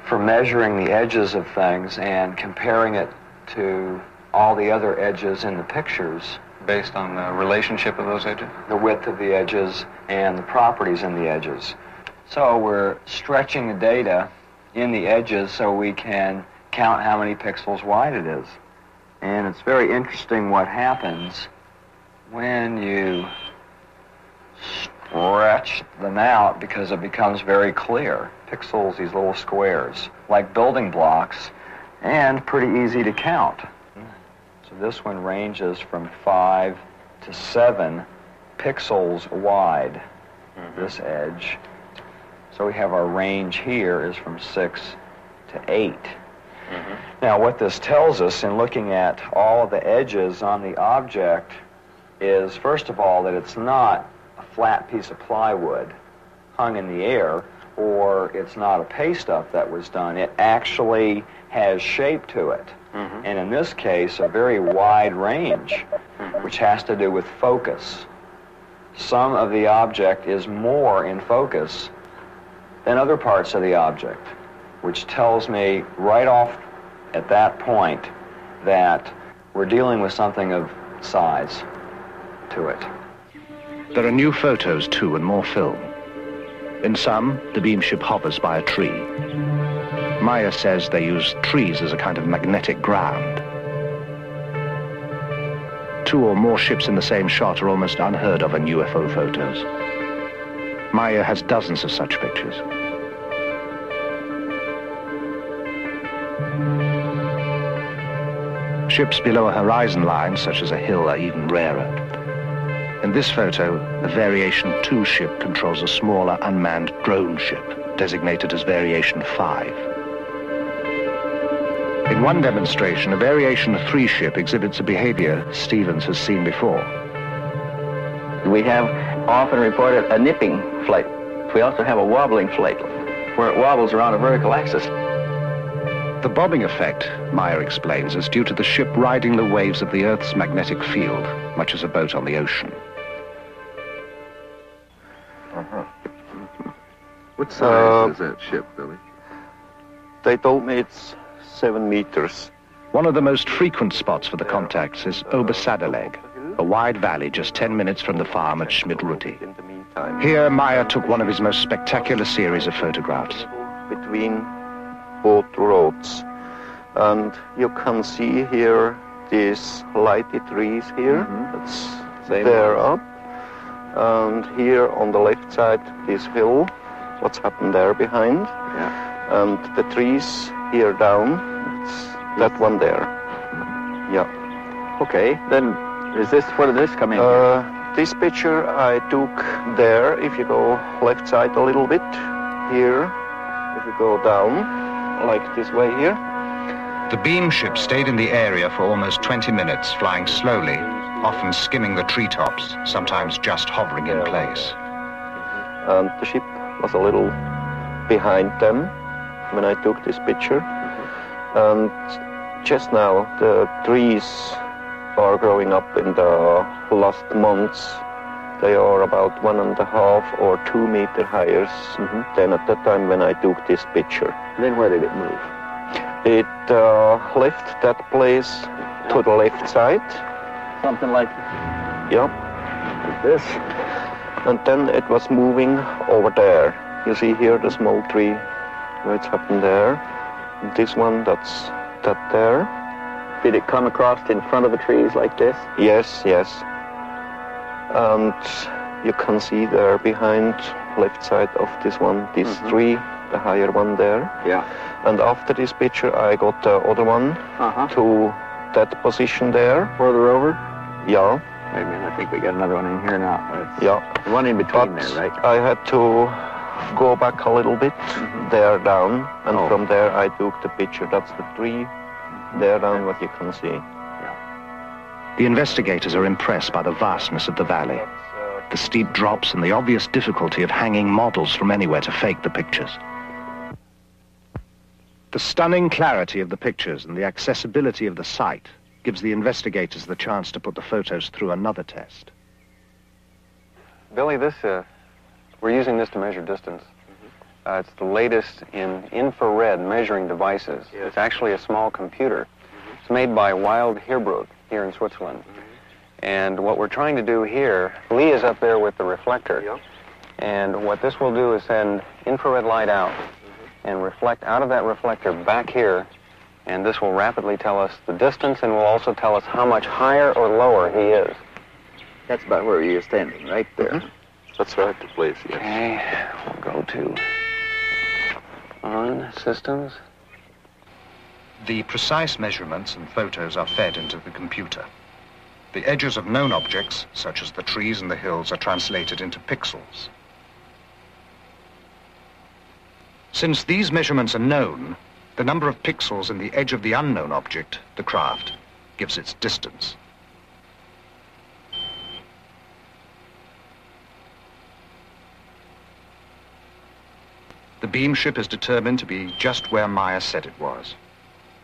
[SPEAKER 22] for measuring the edges of things and comparing it to all the other edges in the pictures.
[SPEAKER 12] Based on the relationship of those edges?
[SPEAKER 22] The width of the edges and the properties in the edges. So we're stretching the data in the edges so we can count how many pixels wide it is. And it's very interesting what happens when you stretch them out, because it becomes very clear. Pixels, these little squares, like building blocks, and pretty easy to count. So this one ranges from 5 to 7 pixels wide, this edge. So we have our range here is from 6 to 8. Now what this tells us in looking at all of the edges on the object is, first of all, that it's not a flat piece of plywood hung in the air, or it's not a paste-up that was done. It actually has shape to it. And in this case, a very wide range, which has to do with focus. Some of the object is more in focus than other parts of the object, which tells me right off at that point that we're dealing with something of size to it.
[SPEAKER 18] There are new photos too, and more film. In some, the beam ship hovers by a tree. Meyer says they use trees as a kind of magnetic ground. 2 or more ships in the same shot are almost unheard of in UFO photos. Meyer has dozens of such pictures. Ships below a horizon line, such as a hill, are even rarer. In this photo, a Variation 2 ship controls a smaller unmanned drone ship, designated as Variation 5. In one demonstration, a Variation 3 ship exhibits a behavior Stevens has seen before.
[SPEAKER 15] We have often reported a nipping flight. We also have a wobbling flight, where it wobbles around a vertical axis.
[SPEAKER 18] The bobbing effect, Meyer explains, is due to the ship riding the waves of the Earth's magnetic field, much as a boat on the ocean.
[SPEAKER 12] What size is that ship, Billy?
[SPEAKER 11] They told me it's 7 meters.
[SPEAKER 18] One of the most frequent spots for the contacts is Obersadeleg, a wide valley just 10 minutes from the farm at Schmidruti. Here, Meyer took one of his most spectacular series of photographs.
[SPEAKER 11] Between both roads. And you can see here these lighty trees here. That's there up. And here on the left side, this hill. What's happened there behind. And the trees here down, it's that one there. Yeah.
[SPEAKER 15] Okay, then is this, where did this come in?
[SPEAKER 11] This picture I took there. If you go left side a little bit, here, if you go down, like this way here.
[SPEAKER 14] The beam ship stayed in the area for almost 20 minutes, flying slowly, often skimming the treetops, sometimes just hovering in place.
[SPEAKER 11] And the ship was a little behind them when I took this picture. And just now the trees are growing up in the last months. They are about 1.5 or 2 meter higher than at the time when I took this picture.
[SPEAKER 15] Then where did it move?
[SPEAKER 11] It left that place to the left side.
[SPEAKER 15] Something like
[SPEAKER 11] this. And then it was moving over there. You see here the small tree, where it's happened there. This one, that's that there.
[SPEAKER 15] Did it come across in front of the trees like this?
[SPEAKER 11] Yes, yes.
[SPEAKER 7] And you can see there behind, left side of this one, this tree, the higher one there.
[SPEAKER 15] Yeah.
[SPEAKER 7] And after this picture, I got the other one to that position there.
[SPEAKER 15] Further over?
[SPEAKER 7] Yeah.
[SPEAKER 15] Wait a minute, I think we got another one in here now.
[SPEAKER 7] Yeah.
[SPEAKER 15] The one in between there, right?
[SPEAKER 7] I had to go back a little bit, there down, and from there I took the picture. That's the tree there down, what you can see.
[SPEAKER 6] The investigators are impressed by the vastness of the valley, the steep drops and the obvious difficulty of hanging models from anywhere to fake the pictures. The stunning clarity of the pictures and the accessibility of the site gives the investigators the chance to put the photos through another test.
[SPEAKER 22] Billy, we're using this to measure distance. It's the latest in infrared measuring devices. It's actually a small computer. It's made by Wild Heerbrug here in Switzerland. And what we're trying to do here, Lee is up there with the reflector. And what this will do is send infrared light out and reflect out of that reflector back here. And this will rapidly tell us the distance and will also tell us how much higher or lower he is.
[SPEAKER 15] That's about where you're standing, right there.
[SPEAKER 7] That's right, the place, yes.
[SPEAKER 22] Okay, we'll go to on systems.
[SPEAKER 14] The precise measurements and photos are fed into the computer. The edges of known objects, such as the trees and the hills, are translated into pixels. Since these measurements are known, the number of pixels in the edge of the unknown object, the craft, gives its distance. The beam ship is determined to be just where Meyer said it was.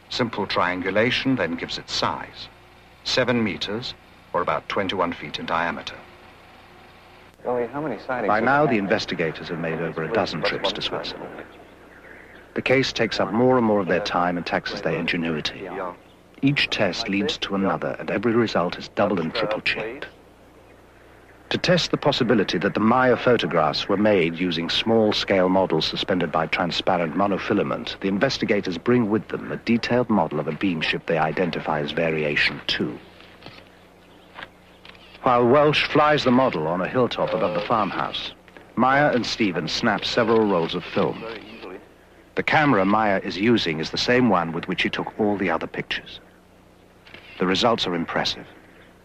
[SPEAKER 14] Simple triangulation then gives its size, 7 meters, or about 21 feet in diameter.
[SPEAKER 22] Billy, how many sightings?
[SPEAKER 6] By now, the investigators have made over a dozen trips to Switzerland. The case takes up more and more of their time and taxes their ingenuity. Each test leads to another, and every result is double and triple checked. To test the possibility that the Meyer photographs were made using small-scale models suspended by transparent monofilament, the investigators bring with them a detailed model of a beam ship they identify as Variation 2. While Welsh flies the model on a hilltop above the farmhouse, Meyer and Stevens snap several rolls of film. The camera Meyer is using is the same one with which he took all the other pictures. The results are impressive.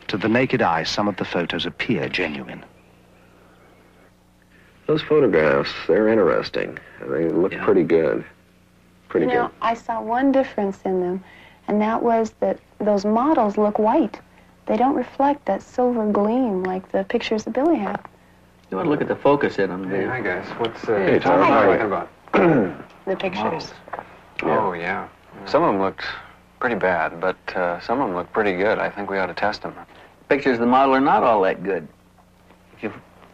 [SPEAKER 6] To the naked eye, some of the photos appear genuine.
[SPEAKER 12] Those photographs, they're interesting. They look pretty good. Pretty good.
[SPEAKER 4] I saw one difference in them, and that was that those models look white. They don't reflect that silver gleam like the pictures that Billy had.
[SPEAKER 15] You want to look at the focus in them,
[SPEAKER 22] Hey, hi guys. What's
[SPEAKER 12] Hey, Tom.
[SPEAKER 22] what are you talking about?
[SPEAKER 4] The pictures.
[SPEAKER 22] Oh, yeah. Some of them looked pretty bad, but some of them look pretty good. I think we ought to test them.
[SPEAKER 15] Pictures of the model are not all that good.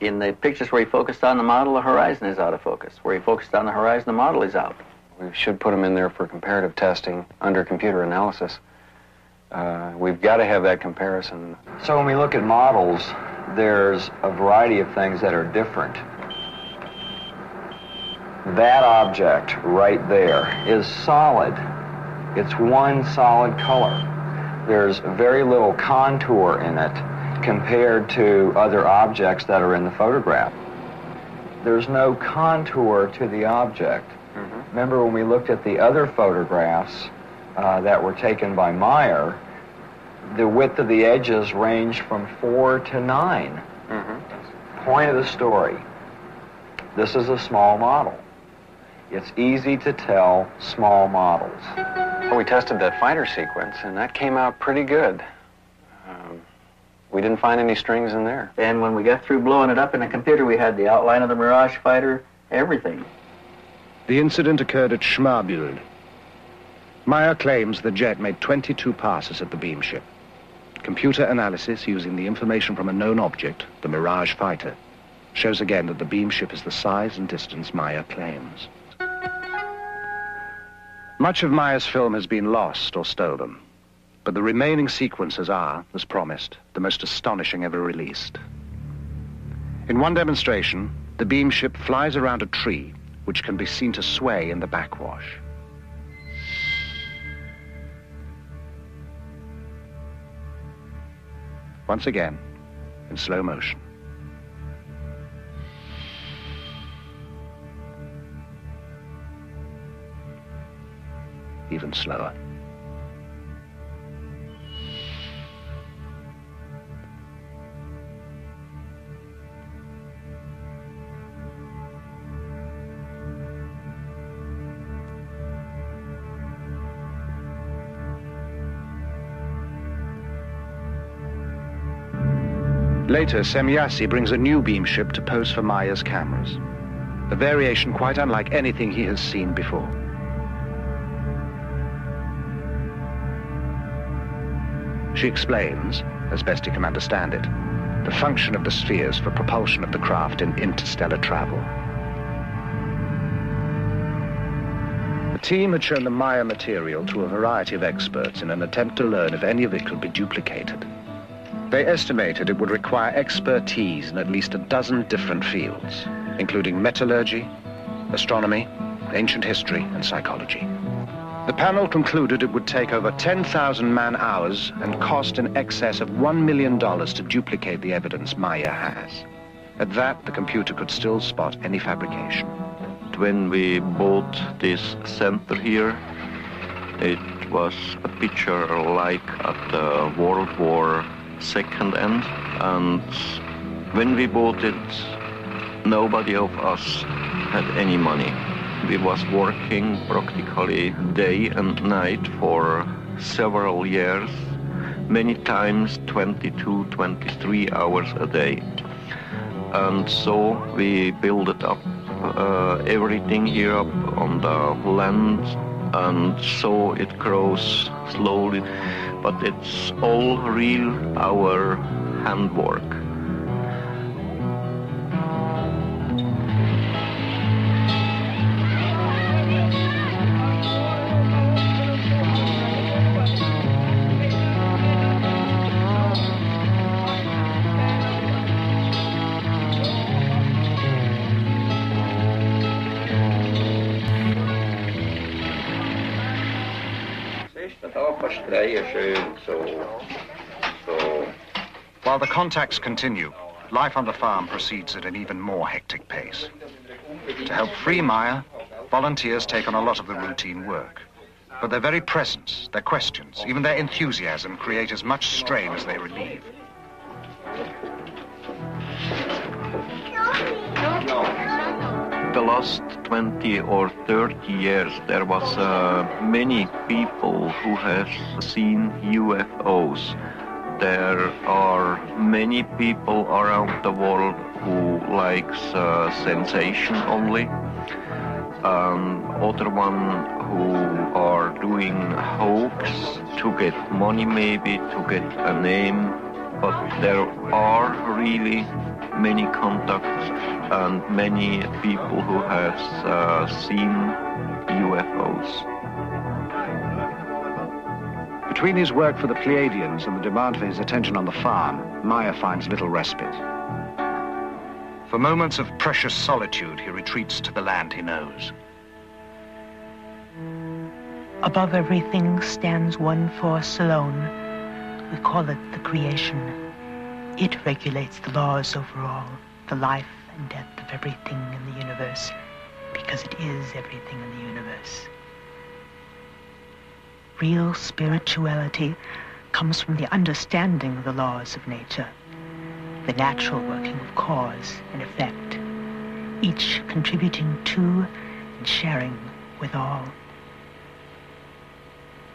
[SPEAKER 15] In the pictures where he focused on the model, the horizon is out of focus. Where he focused on the horizon, the model is out.
[SPEAKER 22] We should put them in there for comparative testing under computer analysis. We've got to have that comparison.
[SPEAKER 10] So when we look at models, there's a variety of things that are different. That object right there is solid. It's one solid color. There's very little contour in it compared to other objects that are in the photograph. There's no contour to the object. Remember when we looked at the other photographs that were taken by Meyer, the width of the edges ranged from 4 to 9. Point of the story. This is a small model. It's easy to tell small models.
[SPEAKER 22] Well, we tested that fighter sequence, and that came out pretty good. We didn't find any strings in there.
[SPEAKER 15] And when we got through blowing it up in the computer, we had the outline of the Mirage fighter, everything.
[SPEAKER 6] The incident occurred at Schmarbühl. Meyer claims the jet made 22 passes at the beam ship. Computer analysis using the information from a known object, the Mirage fighter, shows again that the beam ship is the size and distance Meyer claims. Much of Meyer's film has been lost or stolen, but the remaining sequences are, as promised, the most astonishing ever released. In one demonstration, the beam ship flies around a tree, which can be seen to sway in the backwash. Once again, in slow motion. Even slower. Later, Semyasi brings a new beam ship to pose for Maya's cameras. A variation quite unlike anything he has seen before. She explains, as best he can understand it, the function of the spheres for propulsion of the craft in interstellar travel. The team had shown the Maya material to a variety of experts in an attempt to learn if any of it could be duplicated. They estimated it would require expertise in at least a dozen different fields, including metallurgy, astronomy, ancient history, and psychology. The panel concluded it would take over 10,000 man-hours and cost in excess of $1 million to duplicate the evidence Maya has. At that, the computer could still spot any fabrication.
[SPEAKER 11] When we bought this center here, it was a picture like at the World War II end, and when we bought it, nobody of us had any money. We was working practically day and night for several years, many times 22, 23 hours a day. And so we built up everything here up on the land, and so it grows slowly, but it's all real, our handwork.
[SPEAKER 6] While the contacts continue, life on the farm proceeds at an even more hectic pace. To help free Maya, volunteers take on a lot of the routine work. But their very presence, their questions, even their enthusiasm create as much strain as they relieve.
[SPEAKER 11] The last 20 or 30 years, there was many people who have seen UFOs. There are many people around the world who likes sensation only. Other one who are doing hoax to get money, maybe to get a name. But there are really many contacts and many people who have seen UFOs.
[SPEAKER 6] Between his work for the Pleiadians and the demand for his attention on the farm, Maya finds little respite. For moments of precious solitude, he retreats to the land he knows.
[SPEAKER 8] Above everything stands one force alone. We call it the creation. It regulates the laws over all, the life and death of everything in the universe, because it is everything in the universe. Real spirituality comes from the understanding of the laws of nature, the natural working of cause and effect, each contributing to and sharing with all.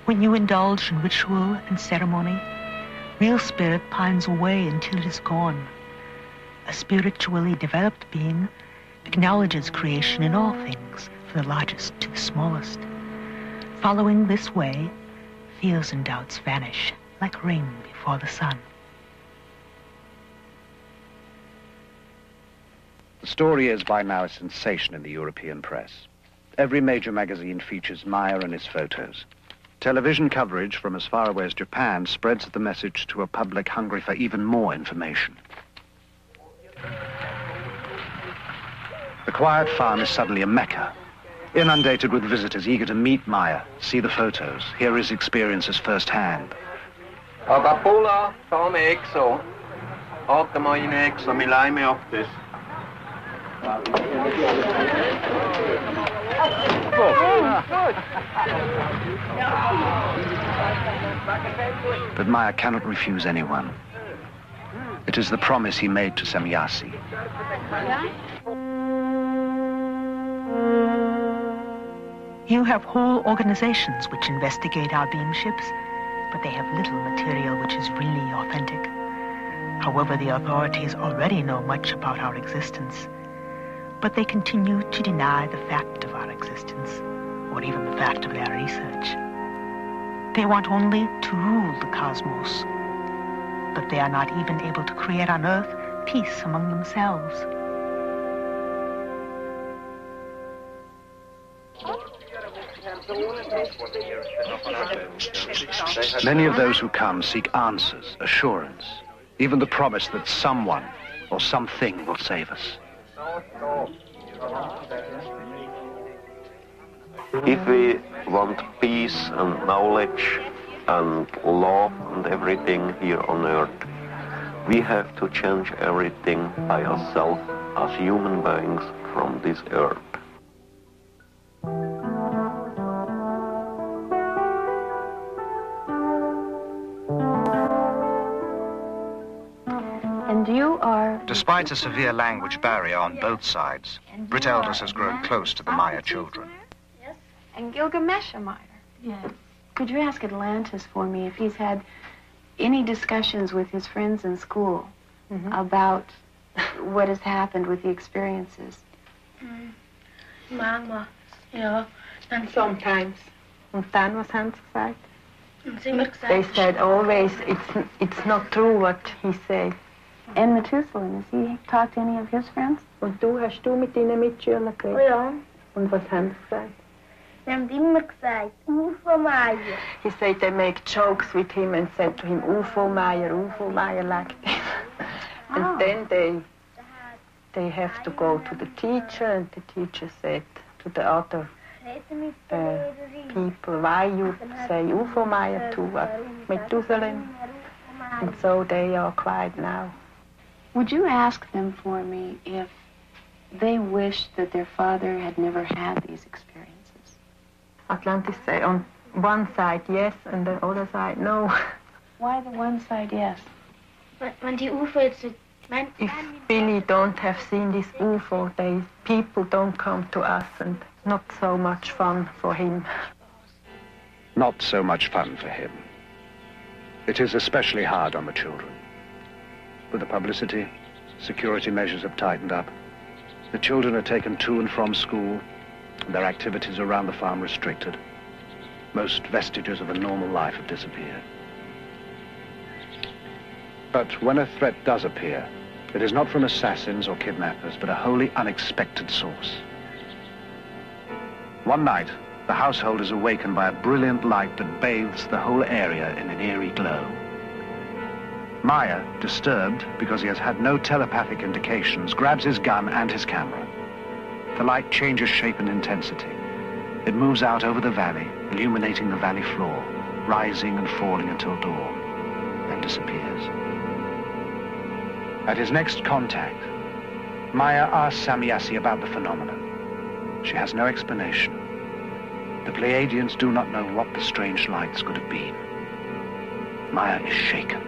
[SPEAKER 8] When you indulge in ritual and ceremony, real spirit pines away until it is gone. A spiritually developed being acknowledges creation in all things, from the largest to the smallest. Following this way, fears and doubts vanish like rain before the sun.
[SPEAKER 6] The story is by now a sensation in the European press. Every major magazine features Maya and his photos. Television coverage from as far away as Japan spreads the message to a public hungry for even more information. The quiet farm is suddenly a mecca, inundated with visitors eager to meet Maya, see the photos, hear his experiences firsthand.
[SPEAKER 3] Agapula, come exo. Oota ma ineksa, mi läime optis.
[SPEAKER 6] But Maya cannot refuse anyone. It is the promise he made to Semyasi.
[SPEAKER 8] You have whole organizations which investigate our beam ships, but they have little material which is really authentic. However, the authorities already know much about our existence, but they continue to deny the fact of our existence, or even the fact of their research. They want only to rule the cosmos, but they are not even able to create on Earth peace among themselves.
[SPEAKER 6] Many of those who come seek answers, assurance, even the promise that someone or something will save us.
[SPEAKER 7] If we want peace and knowledge and love and everything here on earth, we have to change everything by ourselves as human beings from this earth.
[SPEAKER 4] And you are...
[SPEAKER 14] Despite a severe language barrier on both sides, Brit Elders has grown close to the Maya children.
[SPEAKER 4] Yes. And Gilgamesh Meyer. Yes. Could you ask Atlantis for me if he's had any discussions with his friends in school about what has happened with the experiences?
[SPEAKER 2] Mama, ja, and sometimes. Und dann, was haben sie gesagt? They said always, it's not true what he said.
[SPEAKER 4] And Methuselah, has he talked to any of his friends?
[SPEAKER 2] Und hast du mit deinen Mitschülern geredet?
[SPEAKER 21] Ja.
[SPEAKER 2] Und was haben sie gesagt?
[SPEAKER 21] Sie haben immer gesagt, UFO Maya.
[SPEAKER 2] He said they make jokes with him and said to him, UFO Maya like this. And then they have to go to the teacher, and the teacher said to the other people, why you say UFO Maya to Methuselah? And so they are quiet now.
[SPEAKER 4] Would you ask them for me if they wished that their father had never had these experiences?
[SPEAKER 2] Atlantis say on one side yes, and the other side no.
[SPEAKER 4] Why the one side yes?
[SPEAKER 21] When die UFO jetzt...
[SPEAKER 2] If Billy don't have seen this UFO, people don't come to us, and not so much fun for him.
[SPEAKER 6] Not so much fun for him. It is especially hard on the children. With the publicity, security measures have tightened up. The children are taken to and from school, and their activities around the farm restricted. Most vestiges of a normal life have disappeared. But when a threat does appear, it is not from assassins or kidnappers, but a wholly unexpected source. One night, the household is awakened by a brilliant light that bathes the whole area in an eerie glow. Maya, disturbed because he has had no telepathic indications, grabs his gun and his camera. The light changes shape and intensity. It moves out over the valley, illuminating the valley floor, rising and falling until dawn, then disappears. At his next contact, Maya asks Semyasi about the phenomenon. She has no explanation. The Pleiadians do not know what the strange lights could have been. Maya is shaken.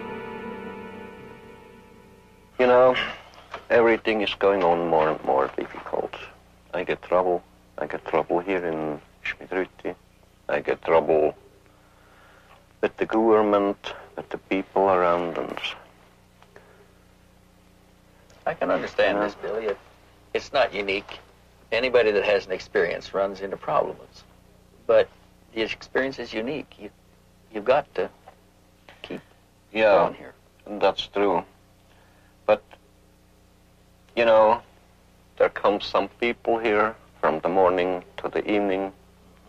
[SPEAKER 7] You know, everything is going on more and more difficult. I get trouble. I get trouble here in Schmidrütti. I get trouble with the government, with the people around, and...
[SPEAKER 15] I can understand this, Billy. It's not unique. Anybody that has an experience runs into problems. But the experience is unique. You've got to keep going here.
[SPEAKER 7] That's true. But, you know, there come some people here from the morning to the evening.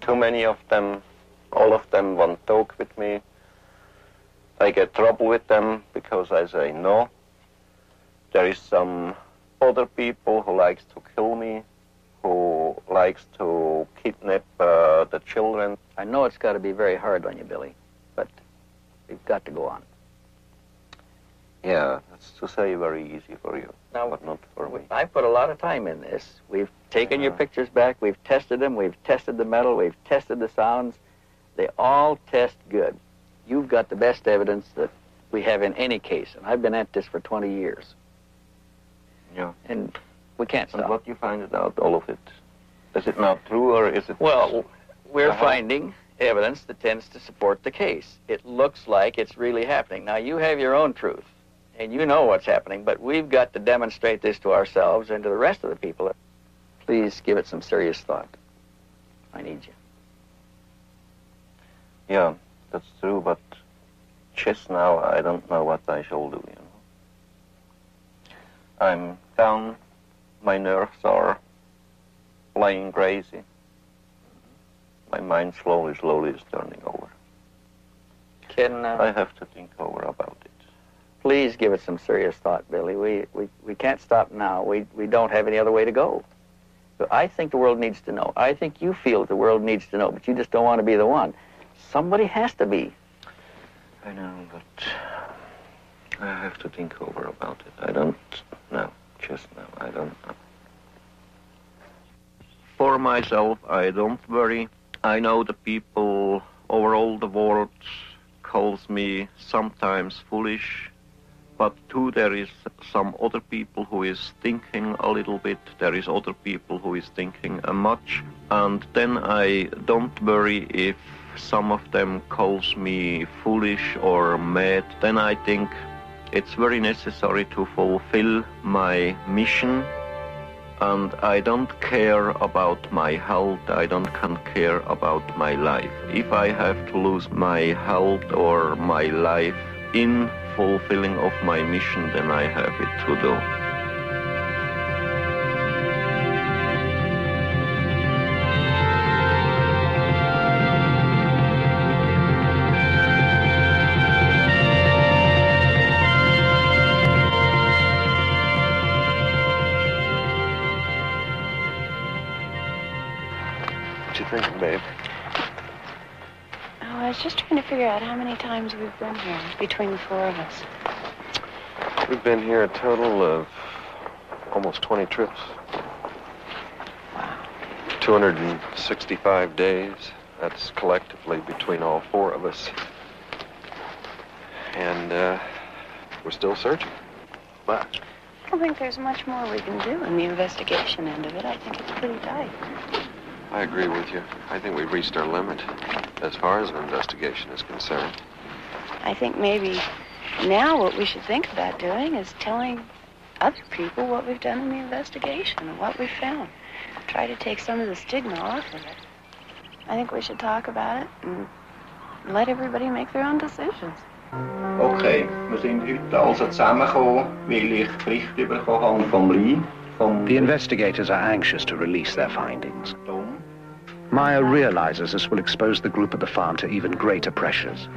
[SPEAKER 7] Too many of them. All of them want to talk with me. I get trouble with them because I say no. There is some other people who likes to kill me, who likes to kidnap the children.
[SPEAKER 15] I know it's got to be very hard on you, Billy, but we've got to go on.
[SPEAKER 7] Yeah, that's to say very easy for you,
[SPEAKER 15] Now,
[SPEAKER 7] but not for me.
[SPEAKER 15] I put a lot of time in this. We've taken your pictures back, we've tested them, we've tested the metal, we've tested the sounds. They all test good. You've got the best evidence that we have in any case, and I've been at this for 20 years.
[SPEAKER 7] Yeah.
[SPEAKER 15] And we can't stop.
[SPEAKER 7] And what you find out, all of it? Is it not true, or is it...
[SPEAKER 15] Well, we're finding evidence that tends to support the case. It looks like it's really happening. Now, you have your own truth, and you know what's happening, but we've got to demonstrate this to ourselves and to the rest of the people. Please give it some serious thought. I need you.
[SPEAKER 7] Yeah, that's true, but just now I don't know what I shall do, you know. I'm down, my nerves are playing crazy. My mind slowly is turning over. I have to think over about it.
[SPEAKER 15] Please give it some serious thought, Billy. We can't stop now. We don't have any other way to go. So I think the world needs to know. I think you feel the world needs to know, but you just don't want to be the one. Somebody has to be.
[SPEAKER 7] I know, but I have to think over about it. I don't know. Just now, I don't know. For myself, I don't worry. I know the people over all the world calls me sometimes foolish, but too there is some other people who is thinking a little bit. There is other people who is thinking much, and then I don't worry if some of them calls me foolish or mad. Then I think it's very necessary to fulfill my mission, and I don't care about my health, I don't care about my life. If I have to lose my health or my life in fulfilling of my mission, then I have it to do.
[SPEAKER 12] What you thinking, babe?
[SPEAKER 9] Oh, I was just trying to figure out how many times we've been here between the four of us.
[SPEAKER 12] We've been here a total of almost 20 trips.
[SPEAKER 9] Wow.
[SPEAKER 12] 265 days. That's collectively between all four of us. And we're still searching. But
[SPEAKER 9] I don't think there's much more we can do in the investigation end of it. I think it's pretty tight.
[SPEAKER 12] I agree with you. I think we've reached our limit as far as an investigation is concerned.
[SPEAKER 9] I think maybe now what we should think about doing is telling other people what we've done in the investigation and what we've found. Try to take some of the stigma off of it. I think we should talk about it and let everybody make their own decisions.
[SPEAKER 11] Okay, wir sind heute also zusammengekommen, weil ich Bericht bekommen habe vom Lee.
[SPEAKER 6] The investigators are anxious to release their findings. Meyer realizes this will expose the group at the farm to even greater pressures.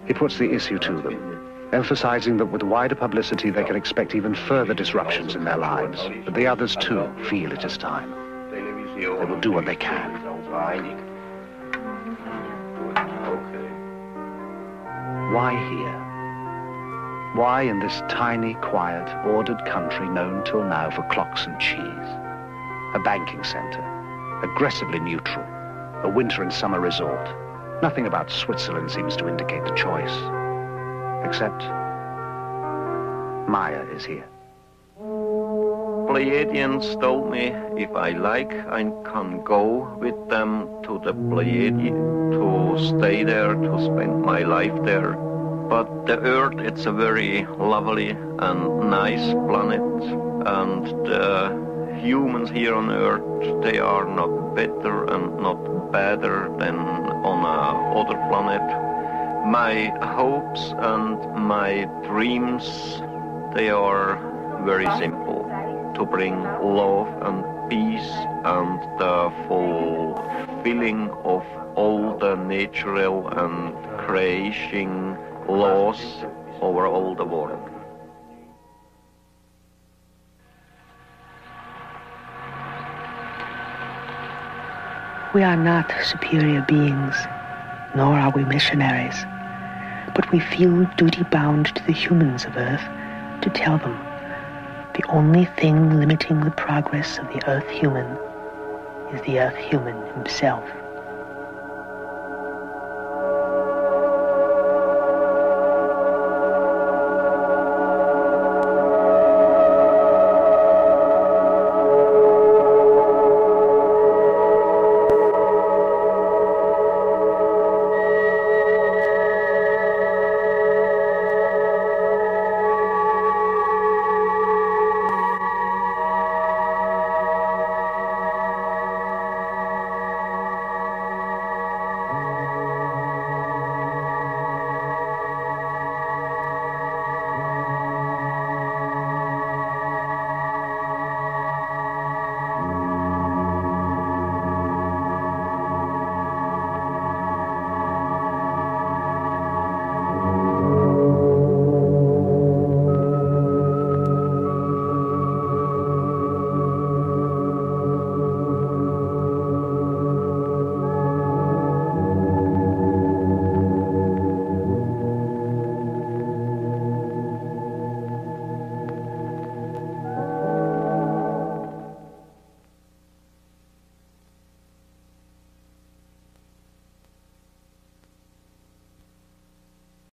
[SPEAKER 6] He puts the issue to them, emphasizing that with wider publicity they can expect even further disruptions in their lives. But the others too feel it is time. They will do what they can. Why here? Why in this tiny, quiet, ordered country known till now for clocks and cheese? A banking center, aggressively neutral, a winter and summer resort. Nothing about Switzerland seems to indicate the choice. Except Meyer is here.
[SPEAKER 7] Pleiadians told me if I like, I can go with them to the Pleiadi, to stay there, to spend my life there. But the Earth, it's a very lovely and nice planet, and the humans here on Earth, they are not better and not better than on other planet. My hopes and my dreams, they are very simple. To bring love and peace and the fulfilling of all the natural and creation laws over all the world.
[SPEAKER 8] We are not superior beings, nor are we missionaries, but we feel duty-bound to the humans of Earth to tell them the only thing limiting the progress of the Earth human is the Earth human himself.